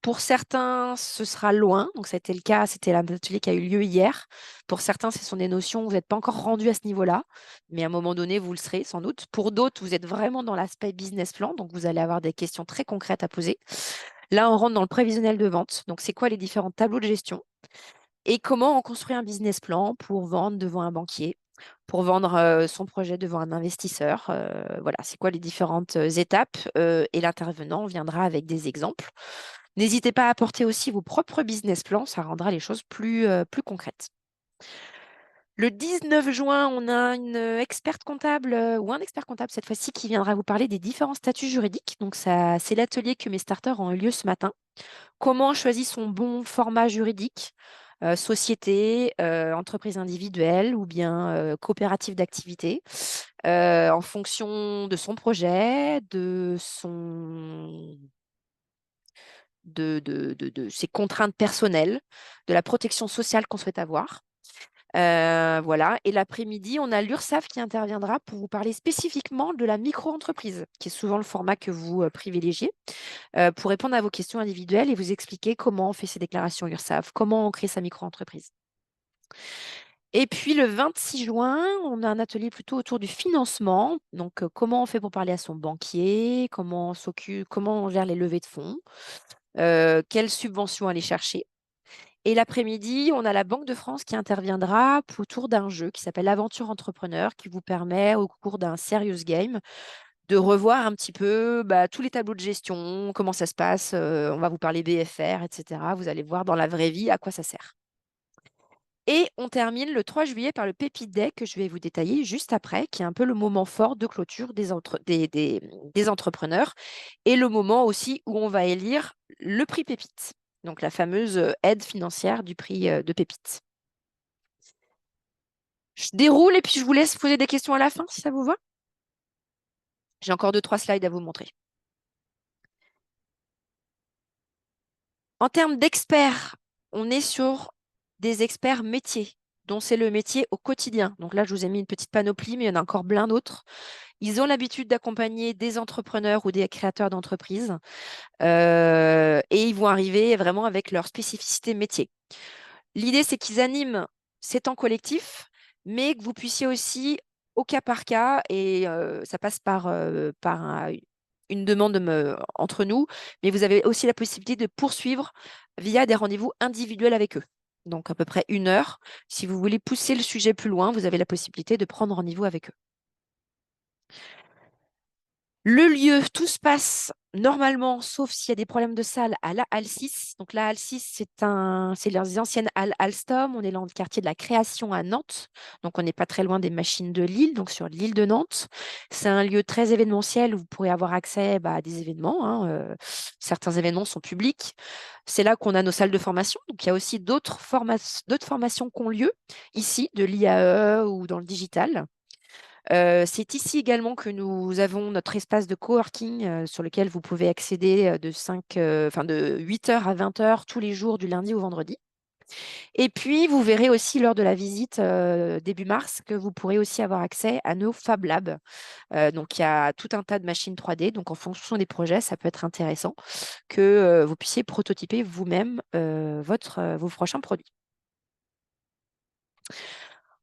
Pour certains, ce sera loin. Donc, ça a été le cas, c'était l'atelier qui a eu lieu hier. Pour certains, ce sont des notions où vous n'êtes pas encore rendu à ce niveau-là, mais à un moment donné, vous le serez sans doute. Pour d'autres, vous êtes vraiment dans l'aspect business plan, donc vous allez avoir des questions très concrètes à poser. Là, on rentre dans le prévisionnel de vente. Donc, c'est quoi les différents tableaux de gestion et comment on construit un business plan pour vendre devant un banquier, pour vendre son projet devant un investisseur. Voilà, c'est quoi les différentes étapes et l'intervenant viendra avec des exemples. N'hésitez pas à apporter aussi vos propres business plans, ça rendra les choses plus concrètes. Le 19 juin, on a une experte comptable ou un expert comptable cette fois-ci qui viendra vous parler des différents statuts juridiques. Donc, c'est l'atelier que mes starters ont eu lieu ce matin. Comment on choisit son bon format juridique, société, entreprise individuelle ou bien coopérative d'activité, en fonction de son projet, de ses contraintes personnelles, de la protection sociale qu'on souhaite avoir. Voilà. Et l'après-midi, on a l'URSSAF qui interviendra pour vous parler spécifiquement de la micro-entreprise, qui est souvent le format que vous privilégiez, pour répondre à vos questions individuelles et vous expliquer comment on fait ses déclarations URSSAF, comment on crée sa micro-entreprise. Et puis le 26 juin, on a un atelier plutôt autour du financement. Donc, comment on fait pour parler à son banquier, comment on gère les levées de fonds, quelles subventions aller chercher. Et l'après-midi, on a la Banque de France qui interviendra autour d'un jeu qui s'appelle l'Aventure Entrepreneur, qui vous permet, au cours d'un serious game, de revoir un petit peu tous les tableaux de gestion, comment ça se passe. On va vous parler BFR, etc. Vous allez voir dans la vraie vie à quoi ça sert. Et on termine le 3 juillet par le Pépite Day que je vais vous détailler juste après, qui est un peu le moment fort de clôture des entrepreneurs et le moment aussi où on va élire le prix Pépite, donc la fameuse aide financière du prix de Pépite. Je déroule et puis je vous laisse poser des questions à la fin si ça vous va. J'ai encore 2-3 slides à vous montrer. En termes d'experts, on est sur des experts métiers, dont c'est le métier au quotidien. Donc là, je vous ai mis une petite panoplie, mais il y en a encore plein d'autres. Ils ont l'habitude d'accompagner des entrepreneurs ou des créateurs d'entreprises et ils vont arriver vraiment avec leur spécificité métier. L'idée, c'est qu'ils animent ces temps collectifs, mais que vous puissiez aussi, au cas par cas, et ça passe par une demande entre nous, mais vous avez aussi la possibilité de poursuivre via des rendez-vous individuels avec eux. Donc à peu près 1 heure. Si vous voulez pousser le sujet plus loin, vous avez la possibilité de prendre rendez-vous avec eux. Le lieu, tout se passe normalement, sauf s'il y a des problèmes de salle, à la Halle 6. Donc la Halle 6, c'est les anciennes Halles Alstom. On est dans le quartier de la Création à Nantes. Donc on n'est pas très loin des machines de Lille, donc sur l'île de Nantes. C'est un lieu très événementiel où vous pourrez avoir accès à des événements, hein. Certains événements sont publics. C'est là qu'on a nos salles de formation. Donc il y a aussi d'autres formations qui ont lieu ici, de l'IAE ou dans le digital. C'est ici également que nous avons notre espace de coworking sur lequel vous pouvez accéder de 8h à 20h tous les jours du lundi au vendredi. Et puis, vous verrez aussi lors de la visite début mars que vous pourrez aussi avoir accès à nos Fab Labs. Donc, il y a tout un tas de machines 3D. Donc, en fonction des projets, ça peut être intéressant que vous puissiez prototyper vous-même vos prochains produits.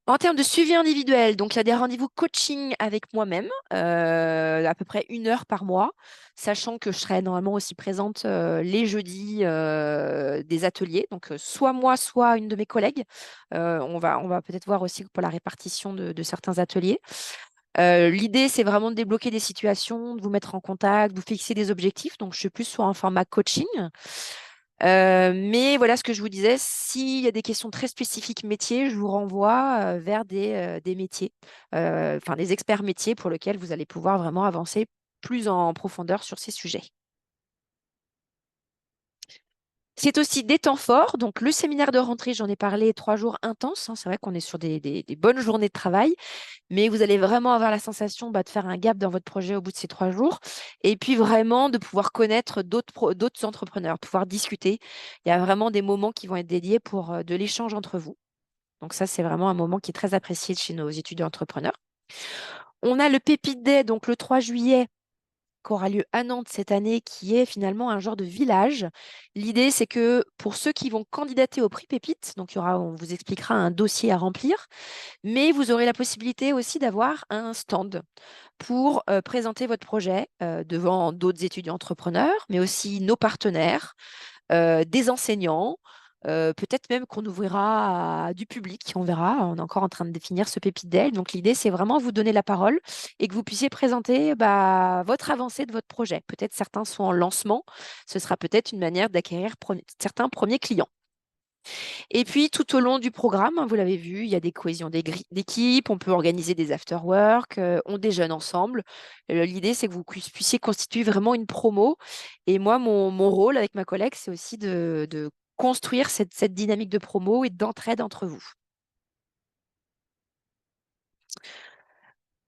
En termes de suivi individuel, donc il y a des rendez-vous coaching avec moi-même, à peu près 1 heure par mois, sachant que je serai normalement aussi présente les jeudis des ateliers. Donc soit moi, soit une de mes collègues. On va peut-être voir aussi pour la répartition de certains ateliers. L'idée, c'est vraiment de débloquer des situations, de vous mettre en contact, de vous fixer des objectifs. Donc, je suis plus sur un format coaching. Mais voilà ce que je vous disais, s'il y a des questions très spécifiques métiers, je vous renvoie vers des métiers, enfin des experts métiers pour lesquels vous allez pouvoir vraiment avancer plus en profondeur sur ces sujets. C'est aussi des temps forts. Donc, le séminaire de rentrée, j'en ai parlé, 3 jours intenses, hein. C'est vrai qu'on est sur des bonnes journées de travail, mais vous allez vraiment avoir la sensation de faire un gap dans votre projet au bout de ces 3 jours. Et puis, vraiment, de pouvoir connaître d'autres entrepreneurs, pouvoir discuter. Il y a vraiment des moments qui vont être dédiés pour de l'échange entre vous. Donc, ça, c'est vraiment un moment qui est très apprécié chez nos étudiants entrepreneurs. On a le Pépite Day, donc le 3 juillet, qui aura lieu à Nantes cette année, qui est finalement un genre de village. L'idée, c'est que pour ceux qui vont candidater au prix Pépite, donc on vous expliquera un dossier à remplir, mais vous aurez la possibilité aussi d'avoir un stand pour présenter votre projet devant d'autres étudiants entrepreneurs, mais aussi nos partenaires, des enseignants. Peut-être même qu'on ouvrira à du public, on verra. On est encore en train de définir ce pépite d'elle. Donc l'idée, c'est vraiment vous donner la parole et que vous puissiez présenter votre avancée de votre projet. Peut-être certains sont en lancement. Ce sera peut-être une manière d'acquérir certains premiers clients. Et puis, tout au long du programme, hein, vous l'avez vu, il y a des cohésions d'équipe, on peut organiser des after-work, on déjeune ensemble. L'idée, c'est que vous puissiez constituer vraiment une promo. Et moi, mon rôle avec ma collègue, c'est aussi de construire cette dynamique de promo et d'entraide entre vous.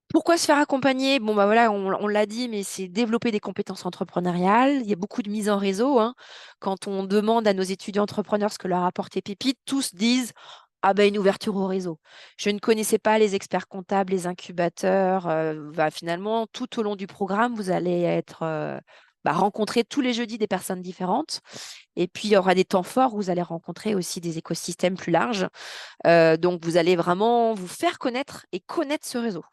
Pourquoi se faire accompagner? Bon, voilà, on l'a dit, mais c'est développer des compétences entrepreneuriales. Il y a beaucoup de mise en réseau, hein. Quand on demande à nos étudiants entrepreneurs ce que leur a apporté Pépite, tous disent ah ben, une ouverture au réseau. Je ne connaissais pas les experts comptables, les incubateurs. Finalement, tout au long du programme, vous allez être rencontrer tous les jeudis des personnes différentes. Et puis, il y aura des temps forts où vous allez rencontrer aussi des écosystèmes plus larges. Donc, vous allez vraiment vous faire connaître et connaître ce réseau.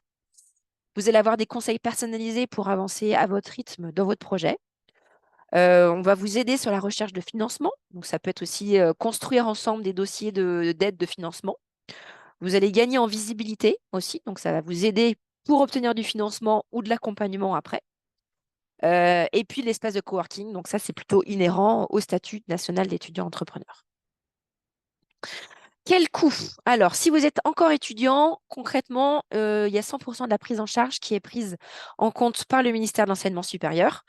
Vous allez avoir des conseils personnalisés pour avancer à votre rythme dans votre projet. On va vous aider sur la recherche de financement. Donc, ça peut être aussi construire ensemble des dossiers d'aide de financement. Vous allez gagner en visibilité aussi. Donc, ça va vous aider pour obtenir du financement ou de l'accompagnement après. Et puis, l'espace de coworking. Donc, ça, c'est plutôt inhérent au statut national d'étudiant entrepreneur. Quel coût? Alors, si vous êtes encore étudiant, concrètement, il y a 100% de la prise en charge qui est prise en compte par le ministère de l'Enseignement supérieur.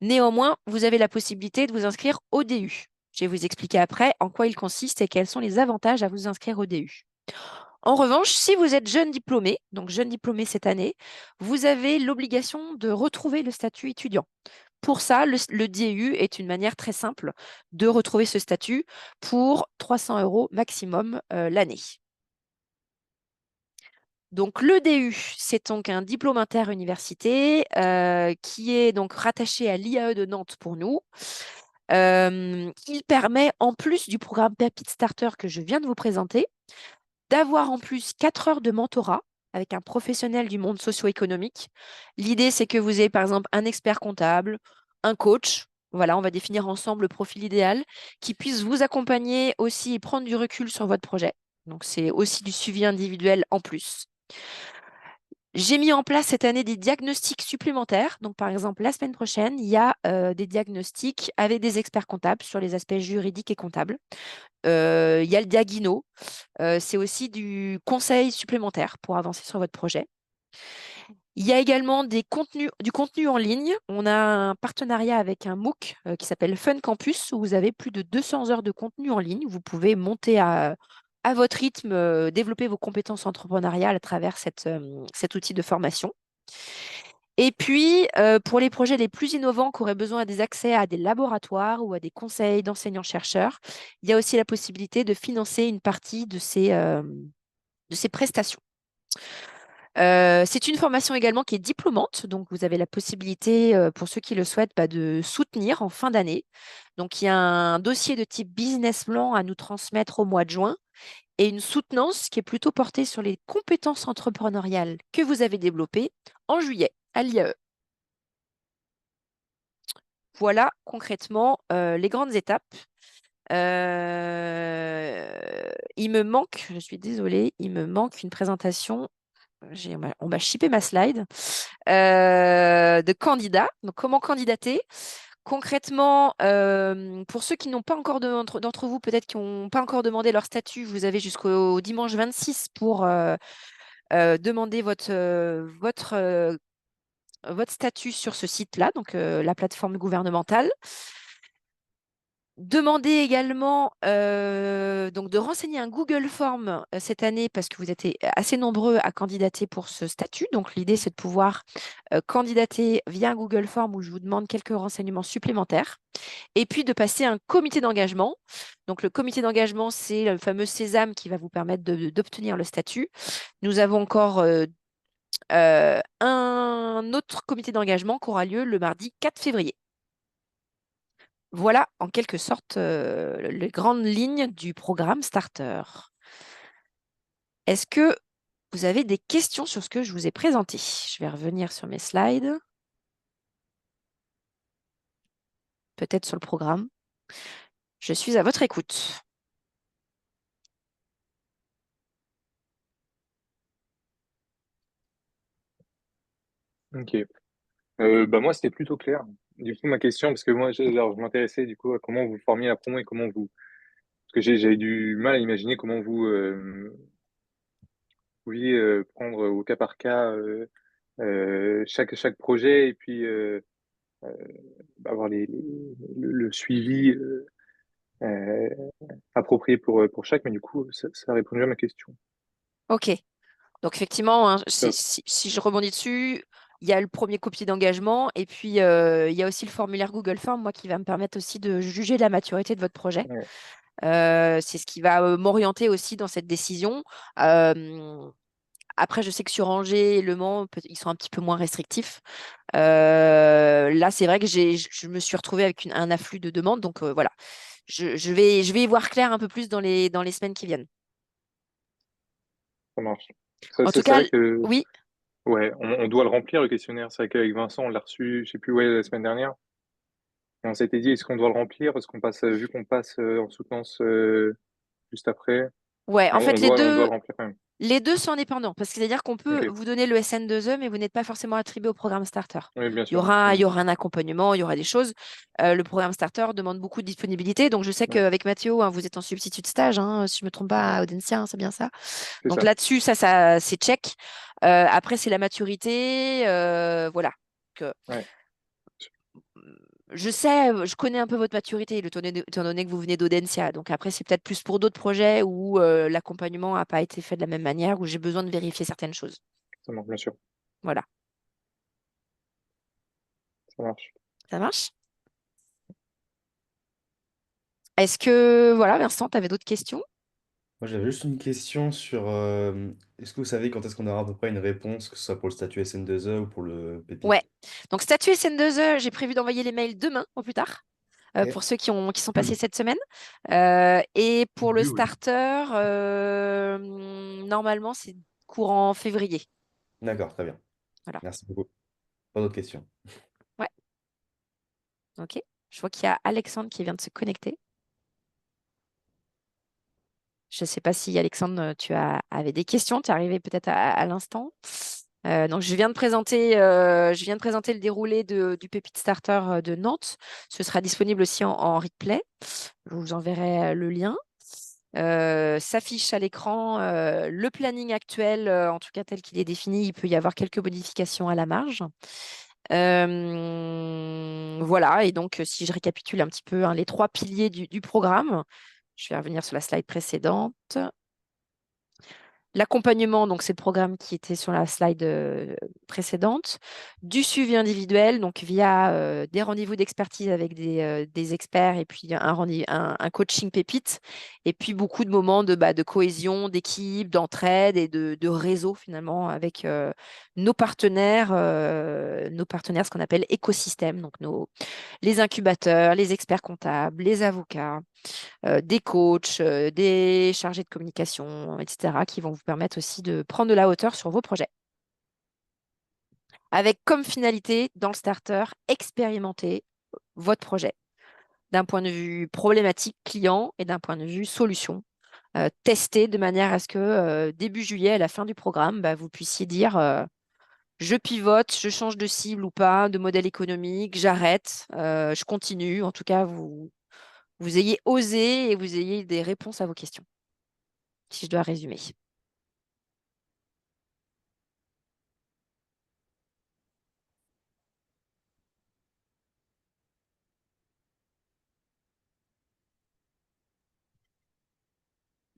Néanmoins, vous avez la possibilité de vous inscrire au DU. Je vais vous expliquer après en quoi il consiste et quels sont les avantages à vous inscrire au DU. En revanche, si vous êtes jeune diplômé, donc jeune diplômé cette année, vous avez l'obligation de retrouver le statut étudiant. Pour ça, le DU est une manière très simple de retrouver ce statut pour 300 € maximum l'année. Donc, le DU, c'est donc un diplôme interuniversité qui est donc rattaché à l'IAE de Nantes pour nous. Il permet, en plus du programme Pépite Starter que je viens de vous présenter, d'avoir en plus 4 heures de mentorat avec un professionnel du monde socio-économique. L'idée, c'est que vous ayez par exemple un expert comptable, un coach. Voilà, on va définir ensemble le profil idéal qui puisse vous accompagner aussi et prendre du recul sur votre projet. Donc, c'est aussi du suivi individuel en plus. J'ai mis en place cette année des diagnostics supplémentaires. Donc, par exemple, la semaine prochaine, il y a des diagnostics avec des experts comptables sur les aspects juridiques et comptables. Il y a le Diagino. C'est aussi du conseil supplémentaire pour avancer sur votre projet. Il y a également du contenu en ligne. On a un partenariat avec un MOOC qui s'appelle Fun Campus, où vous avez plus de 200 heures de contenu en ligne. Vous pouvez monter à votre rythme, développer vos compétences entrepreneuriales à travers cet outil de formation. Et puis, pour les projets les plus innovants qui auraient besoin des accès à des laboratoires ou à des conseils d'enseignants-chercheurs, il y a aussi la possibilité de financer une partie de ces prestations. C'est une formation également qui est diplômante, donc vous avez la possibilité, pour ceux qui le souhaitent, de soutenir en fin d'année. Donc, il y a un dossier de type business plan à nous transmettre au mois de juin et une soutenance qui est plutôt portée sur les compétences entrepreneuriales que vous avez développées en juillet à l'IAE. Voilà concrètement les grandes étapes. Il me manque, je suis désolée, il me manque une présentation. On m'a shippé ma slide de candidats. Donc, comment candidater? Concrètement, pour ceux qui n'ont pas encore d'entre vous, peut-être qui n'ont pas encore demandé leur statut, vous avez jusqu'au dimanche 26 pour demander votre statut sur ce site-là, donc la plateforme gouvernementale. Demandez également donc de renseigner un Google Form cette année parce que vous êtes assez nombreux à candidater pour ce statut. Donc, l'idée, c'est de pouvoir candidater via un Google Form où je vous demande quelques renseignements supplémentaires. Et puis, de passer un comité d'engagement. Donc, le comité d'engagement, c'est le fameux sésame qui va vous permettre d'obtenir le statut. Nous avons encore un autre comité d'engagement qui aura lieu le mardi 4 février. Voilà, en quelque sorte, les grandes lignes du programme Starter. Est-ce que vous avez des questions sur ce que je vous ai présenté? Je vais revenir sur mes slides. Peut-être sur le programme. Je suis à votre écoute. Ok. Moi, c'était plutôt clair. Du coup, ma question, parce que moi, je m'intéressais du coup à comment vous formiez la promo et comment vous. Parce que j'avais du mal à imaginer comment vous pouviez prendre au cas par cas chaque projet et puis euh, avoir le suivi euh, approprié pour chaque. Mais du coup, ça a répondu à ma question. OK. Donc, effectivement, hein, Top. si je rebondis dessus, il y a le premier copier d'engagement et puis il y a aussi le formulaire Google Form, moi, qui va me permettre aussi de juger de la maturité de votre projet. Ouais, C'est ce qui va m'orienter aussi dans cette décision. Après, je sais que sur Angers et Le Mans, ils sont un petit peu moins restrictifs. Là, c'est vrai que je me suis retrouvée avec un afflux de demandes. Donc, voilà, je vais y voir clair un peu plus dans les semaines qui viennent. ça marche. En tout C'est cas, vrai que oui, ouais, on doit le remplir le questionnaire. C'est vrai qu'avec Vincent, on l'a reçu, je sais plus, ouais, la semaine dernière. Et on s'était dit, est-ce qu'on doit le remplir? Parce qu'on passe, vu qu'on passe en soutenance juste après, ouais, en fait, on doit le remplir quand même. les deux sont indépendants. Parce que c'est-à-dire qu'on peut Ok. vous donner le SN2E, mais vous n'êtes pas forcément attribué au programme Starter. Oui, bien Il y sûr. aura, il y aura un accompagnement, il y aura des choses. Le programme Starter demande beaucoup de disponibilité. Donc, je sais Ouais, qu'avec Mathéo, hein, vous êtes en substitut de stage, hein, si je ne me trompe pas, à Audencia, hein, c'est bien ça. c'est Donc ça. là-dessus, ça c'est check. Après, c'est la maturité. Voilà. Que, Ouais, je sais, je connais un peu votre maturité, étant donné que vous venez d'Audencia. Donc après, c'est peut-être plus pour d'autres projets où l'accompagnement n'a pas été fait de la même manière, où j'ai besoin de vérifier certaines choses. ça marche, bien sûr. Voilà. Ça marche. Ça marche? Est-ce que, voilà, Vincent, tu avais d'autres questions? Moi, j'avais juste une question sur est-ce que vous savez quand est-ce qu'on aura à peu près une réponse, que ce soit pour le statut SN2E ou pour le Ouais. Pépite? Donc, statut SN2E, j'ai prévu d'envoyer les mails demain au plus tard. Ok. Pour ceux qui sont passés cette semaine. Et pour le Oui, oui. starter, normalement, c'est courant février. D'accord, très bien. Voilà. Merci beaucoup. Pas d'autres questions. Ouais, ok. Je vois qu'il y a Alexandre qui vient de se connecter. Je ne sais pas si Alexandre, avais des questions. Tu es arrivé peut-être à l'instant. Donc, je viens de présenter le déroulé du Pépite Starter de Nantes. Ce sera disponible aussi en replay. Je vous enverrai le lien. S'affiche à l'écran le planning actuel, en tout cas tel qu'il est défini. Il peut y avoir quelques modifications à la marge. Voilà, et donc si je récapitule un petit peu, hein, les trois piliers du programme, je vais revenir sur la slide précédente. L'accompagnement, donc c'est le programme qui était sur la slide précédente. Du suivi individuel, donc via des rendez-vous d'expertise avec des experts et puis un coaching pépite. Et puis beaucoup de moments de cohésion, d'équipe, d'entraide et de réseau finalement avec nos partenaires, ce qu'on appelle écosystème, donc les incubateurs, les experts comptables, les avocats, des coachs, des chargés de communication, etc., qui vont vous permettre aussi de prendre de la hauteur sur vos projets. Avec comme finalité, dans le starter, expérimenter votre projet d'un point de vue problématique client et d'un point de vue solution. Tester de manière à ce que début juillet, à la fin du programme, vous puissiez dire je pivote, je change de cible ou pas, de modèle économique, j'arrête, je continue. En tout cas, vous ayez osé et vous ayez des réponses à vos questions, si je dois résumer.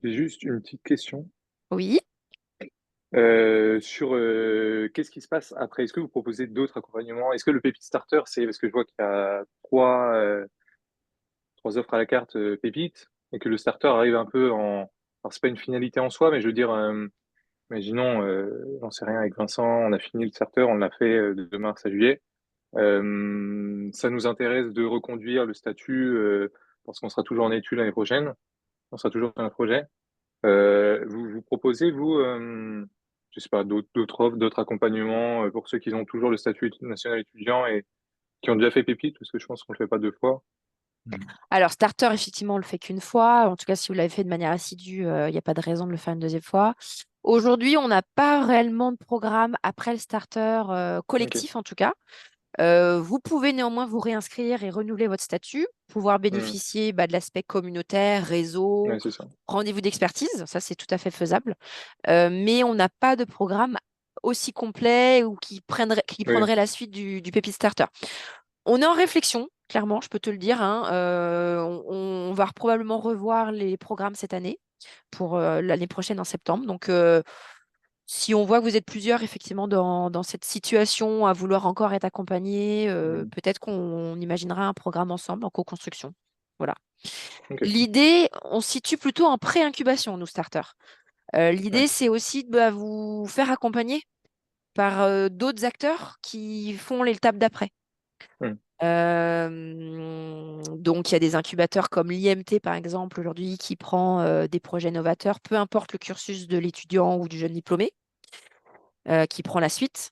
J'ai juste une petite question Oui. sur qu'est-ce qui se passe après. Est-ce que vous proposez d'autres accompagnements? Est-ce que le Pépite Starter, c'est parce que je vois qu'il y a trois offres à la carte Pépite et que le starter arrive un peu en. Alors, c'est pas une finalité en soi, mais je veux dire, imaginons, j'en sais rien, avec Vincent, on a fini le starter, on l'a fait de mars à juillet. Ça nous intéresse de reconduire le statut parce qu'on sera toujours en études l'année prochaine, on sera toujours dans un projet. Vous proposez, vous, je sais pas, d'autres offres, d'autres accompagnements pour ceux qui ont toujours le statut national étudiant et qui ont déjà fait Pépite, parce que je pense qu'on ne le fait pas deux fois. Alors, starter, effectivement, on le fait qu'une fois. En tout cas, si vous l'avez fait de manière assidue, il n'y a pas de raison de le faire une deuxième fois. Aujourd'hui, on n'a pas réellement de programme après le starter Ok. collectif, en tout cas. Vous pouvez néanmoins vous réinscrire et renouveler votre statut, pouvoir Hmm. bénéficier de l'aspect communautaire, réseau, Ouais, c'est ça. rendez-vous d'expertise. Ça, c'est tout à fait faisable. Mais on n'a pas de programme aussi complet ou qui Oui. prendrait la suite du Pépite Starter. On est en réflexion, clairement, je peux te le dire, hein. On va probablement revoir les programmes cette année pour l'année prochaine en septembre. Donc, si on voit que vous êtes plusieurs, effectivement, dans cette situation à vouloir encore être accompagnés, Hmm. peut-être qu'on imaginera un programme ensemble en co-construction. Voilà. Ok. L'idée, on se situe plutôt en pré-incubation, nous, starters. Ouais. L'idée, c'est aussi de vous faire accompagner par d'autres acteurs qui font l'étape d'après. Hmm. Donc, il y a des incubateurs comme l'IMT, par exemple, aujourd'hui, qui prend des projets novateurs, peu importe le cursus de l'étudiant ou du jeune diplômé, qui prend la suite.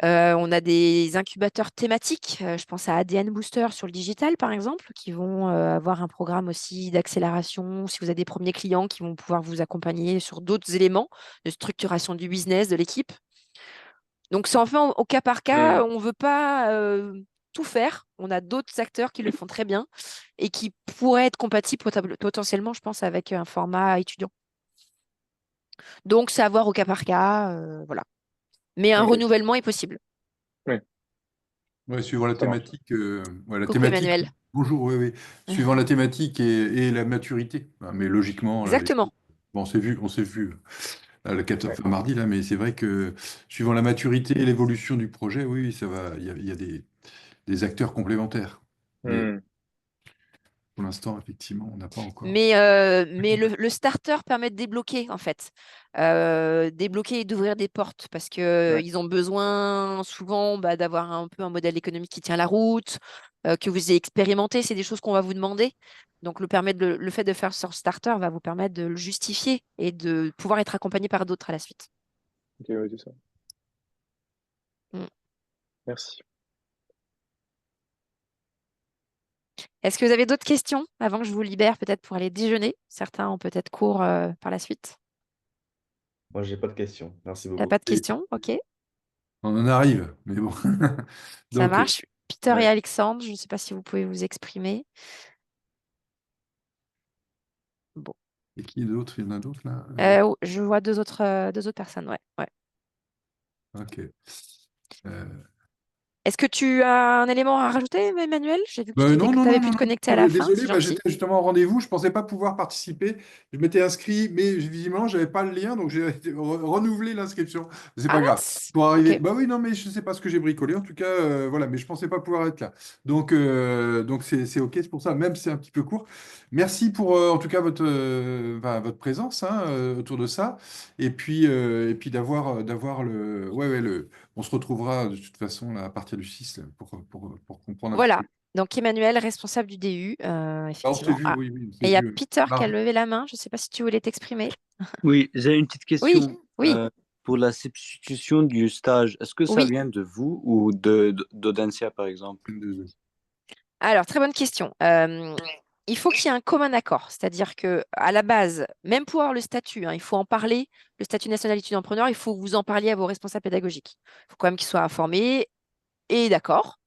On a des incubateurs thématiques, je pense à ADN Booster sur le digital, par exemple, qui vont avoir un programme aussi d'accélération. Si vous avez des premiers clients qui vont pouvoir vous accompagner sur d'autres éléments de structuration du business, de l'équipe. Donc, c'est enfin au cas par Hmm. cas. On ne veut pas tout faire. On a d'autres acteurs qui le font très bien et qui pourraient être compatibles potentiellement, je pense, avec un format étudiant. Donc, c'est à voir au cas par cas. Voilà. Mais un Ok. renouvellement est possible. Oui, Ouais, suivant la ça marche. thématique, ouais, la Coucou thématique, Emmanuel. bonjour, oui, oui, suivant la thématique et la maturité. Hein, mais logiquement, là, Exactement. bon, on s'est vu là, le 14, Ouais. enfin, mardi, là, mais c'est vrai que suivant la maturité et l'évolution du projet, oui, oui, ça va, il y a des acteurs complémentaires. Mais Hmm. pour l'instant, effectivement, on n'a pas encore. Mais le starter permet de débloquer, en fait. Débloquer et d'ouvrir des portes parce Ouais. qu'ils ont besoin souvent d'avoir un peu un modèle économique qui tient la route, que vous ayez expérimenté. C'est des choses qu'on va vous demander. Donc, le fait de faire ce starter va vous permettre de le justifier et de pouvoir être accompagné par d'autres à la suite. Ok, ouais, c'est ça. Mm. Merci. Est-ce que vous avez d'autres questions avant que je vous libère peut-être pour aller déjeuner? Certains ont peut-être cours par la suite. Moi, j'ai pas de questions. Merci T'as beaucoup. pas de questions? Ok, On en arrive, mais bon. ça Donc, marche. Peter et ouais. Alexandre, je ne sais pas si vous pouvez vous exprimer. Bon. Et qui d'autre? Il y en a d'autres là? Je vois deux autres personnes, ouais. Ouais. Ok. Euh, Est-ce que tu as un élément à rajouter, Emmanuel? J'ai vu que tu Non, non, avais non, pu non, te connecter non, à la fin, désolé, c'est bah, gentil. j'étais justement au rendez-vous, je ne pensais pas pouvoir participer. Je m'étais inscrit, mais visiblement, je n'avais pas le lien, donc j'ai renouvelé l'inscription. C'est Ah pas grave. mince! Pour arriver. Ok. Bah oui, non, mais je ne sais pas ce que j'ai bricolé. En tout cas, voilà, mais je ne pensais pas pouvoir être là. Donc c'est OK, c'est pour ça, même si c'est un petit peu court. Merci pour, en tout cas, votre présence hein, autour de ça. Et puis d'avoir le. Ouais, ouais, on se retrouvera de toute façon là, à partir du 6 là, pour comprendre un petit Voilà. peu. Donc, Emmanuel, responsable du DU, Ah, on s'est effectivement. vu, Ah, oui, oui, on et s'est il y a vu Peter qui a mardi. levé la main. Je ne sais pas si tu voulais t'exprimer. Oui, j'ai une petite Oui, question. oui, Pour la substitution du stage, est-ce que ça oui. vient de vous ou d'Audencia, par exemple? Alors, très bonne question. Il faut qu'il y ait un commun accord, c'est-à-dire que à la base, même pour avoir le statut, hein, il faut en parler, le statut national étudiant-preneur, il faut que vous en parliez à vos responsables pédagogiques. Il faut quand même qu'ils soient informés et d'accord.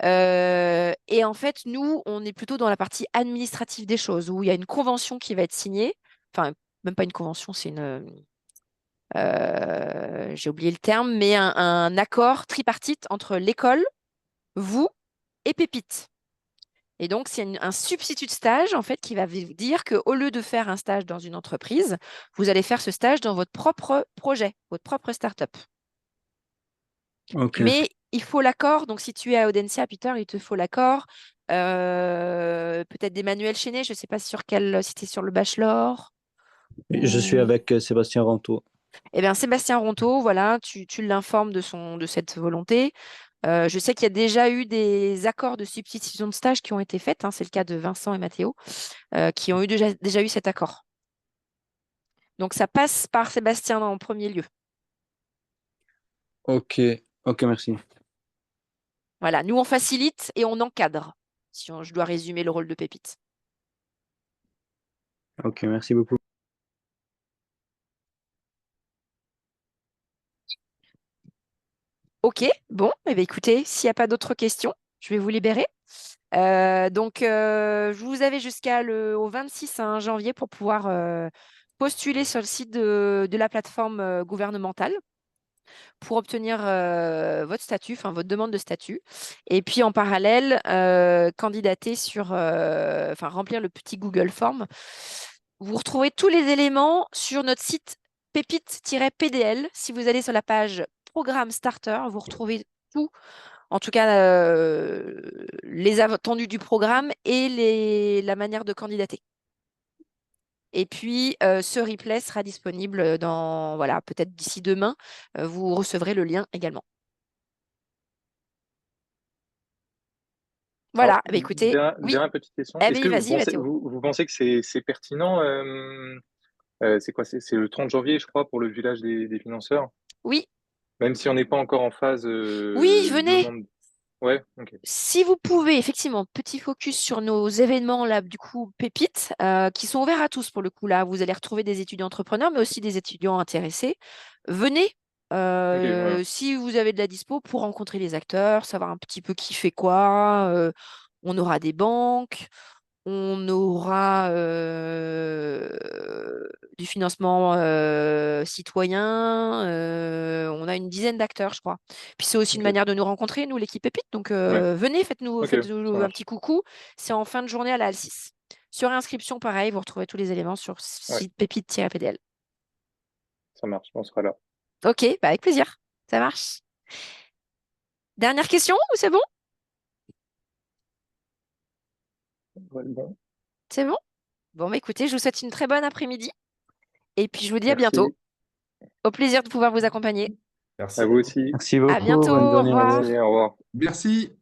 Et en fait, nous, on est plutôt dans la partie administrative des choses, où il y a une convention qui va être signée. Enfin, même pas une convention, c'est j'ai oublié le terme, mais un accord tripartite entre l'école, vous et Pépite. Et donc, c'est un substitut de stage, en fait, qui va vous dire qu'au lieu de faire un stage dans une entreprise, vous allez faire ce stage dans votre propre projet, votre propre start-up. Ok. Mais il faut l'accord. Donc, si tu es à Audencia, Peter, il te faut l'accord. Peut-être d'Emmanuel Chénet, je ne sais pas sur quel, si tu es sur le bachelor. Je suis Ou... avec Sébastien Rantaud. Eh bien, Sébastien Rontaud, voilà, tu l'informes de cette volonté. Je sais qu'il y a déjà eu des accords de substitution de stage qui ont été faits. Hein, c'est le cas de Vincent et Mathéo, qui ont déjà eu cet accord. Donc, ça passe par Sébastien en premier lieu. Ok, ok, merci. Voilà, nous, on facilite et on encadre, si je dois résumer le rôle de Pépite. Ok, merci beaucoup. Ok, bon, eh bien, écoutez, s'il n'y a pas d'autres questions, je vais vous libérer. Je vous avais au 26 hein, janvier pour pouvoir postuler sur le site de la plateforme gouvernementale pour obtenir votre statut, enfin votre demande de statut. Et puis en parallèle, candidater enfin remplir le petit Google Form. Vous retrouvez tous les éléments sur notre site pépite-pdl. Si vous allez sur la page Programme Starter, vous retrouvez tout, en tout cas les attendus du programme et la manière de candidater. Et puis, ce replay sera disponible voilà, peut-être d'ici demain. Vous recevrez le lien également. Alors, Voilà, bah, écoutez, oui, dernière petite question. eh Est-ce que bien, vas-y, Mathéo. vous pensez que c'est pertinent c'est quoi? C'est le 30 janvier, je crois, pour le village des financeurs. Oui, Même si on n'est pas encore en phase oui, venez. demande. Ouais, ok. Si vous pouvez, effectivement, petit focus sur nos événements, là, du coup, pépites, qui sont ouverts à tous pour le coup. Là, vous allez retrouver des étudiants entrepreneurs, mais aussi des étudiants intéressés. Venez, Ok, ouais. si vous avez de la dispo, pour rencontrer les acteurs, savoir un petit peu qui fait quoi. On aura des banques. On aura du financement citoyen. On a une dizaine d'acteurs, je crois. Puis c'est aussi une Ok, manière de nous rencontrer, nous, l'équipe Pépite. Donc ouais. venez, faites-nous Ok, ça un petit marche. coucou. C'est en fin de journée à la Halle 6. Sur inscription, pareil, vous retrouvez tous les éléments sur le Ouais, site pépite-pdl. ça marche. On sera là. Ok, bah avec plaisir. Ça marche. Dernière question ou c'est bon? Ouais, bon, C'est bon? Bon, bah écoutez, je vous souhaite une très bonne après-midi. Et puis je vous dis à bientôt. merci. Au plaisir de pouvoir vous accompagner. À Merci. vous aussi. Merci À beaucoup. bientôt, Bonne au journée à Merci, vous. revoir. au revoir. Merci.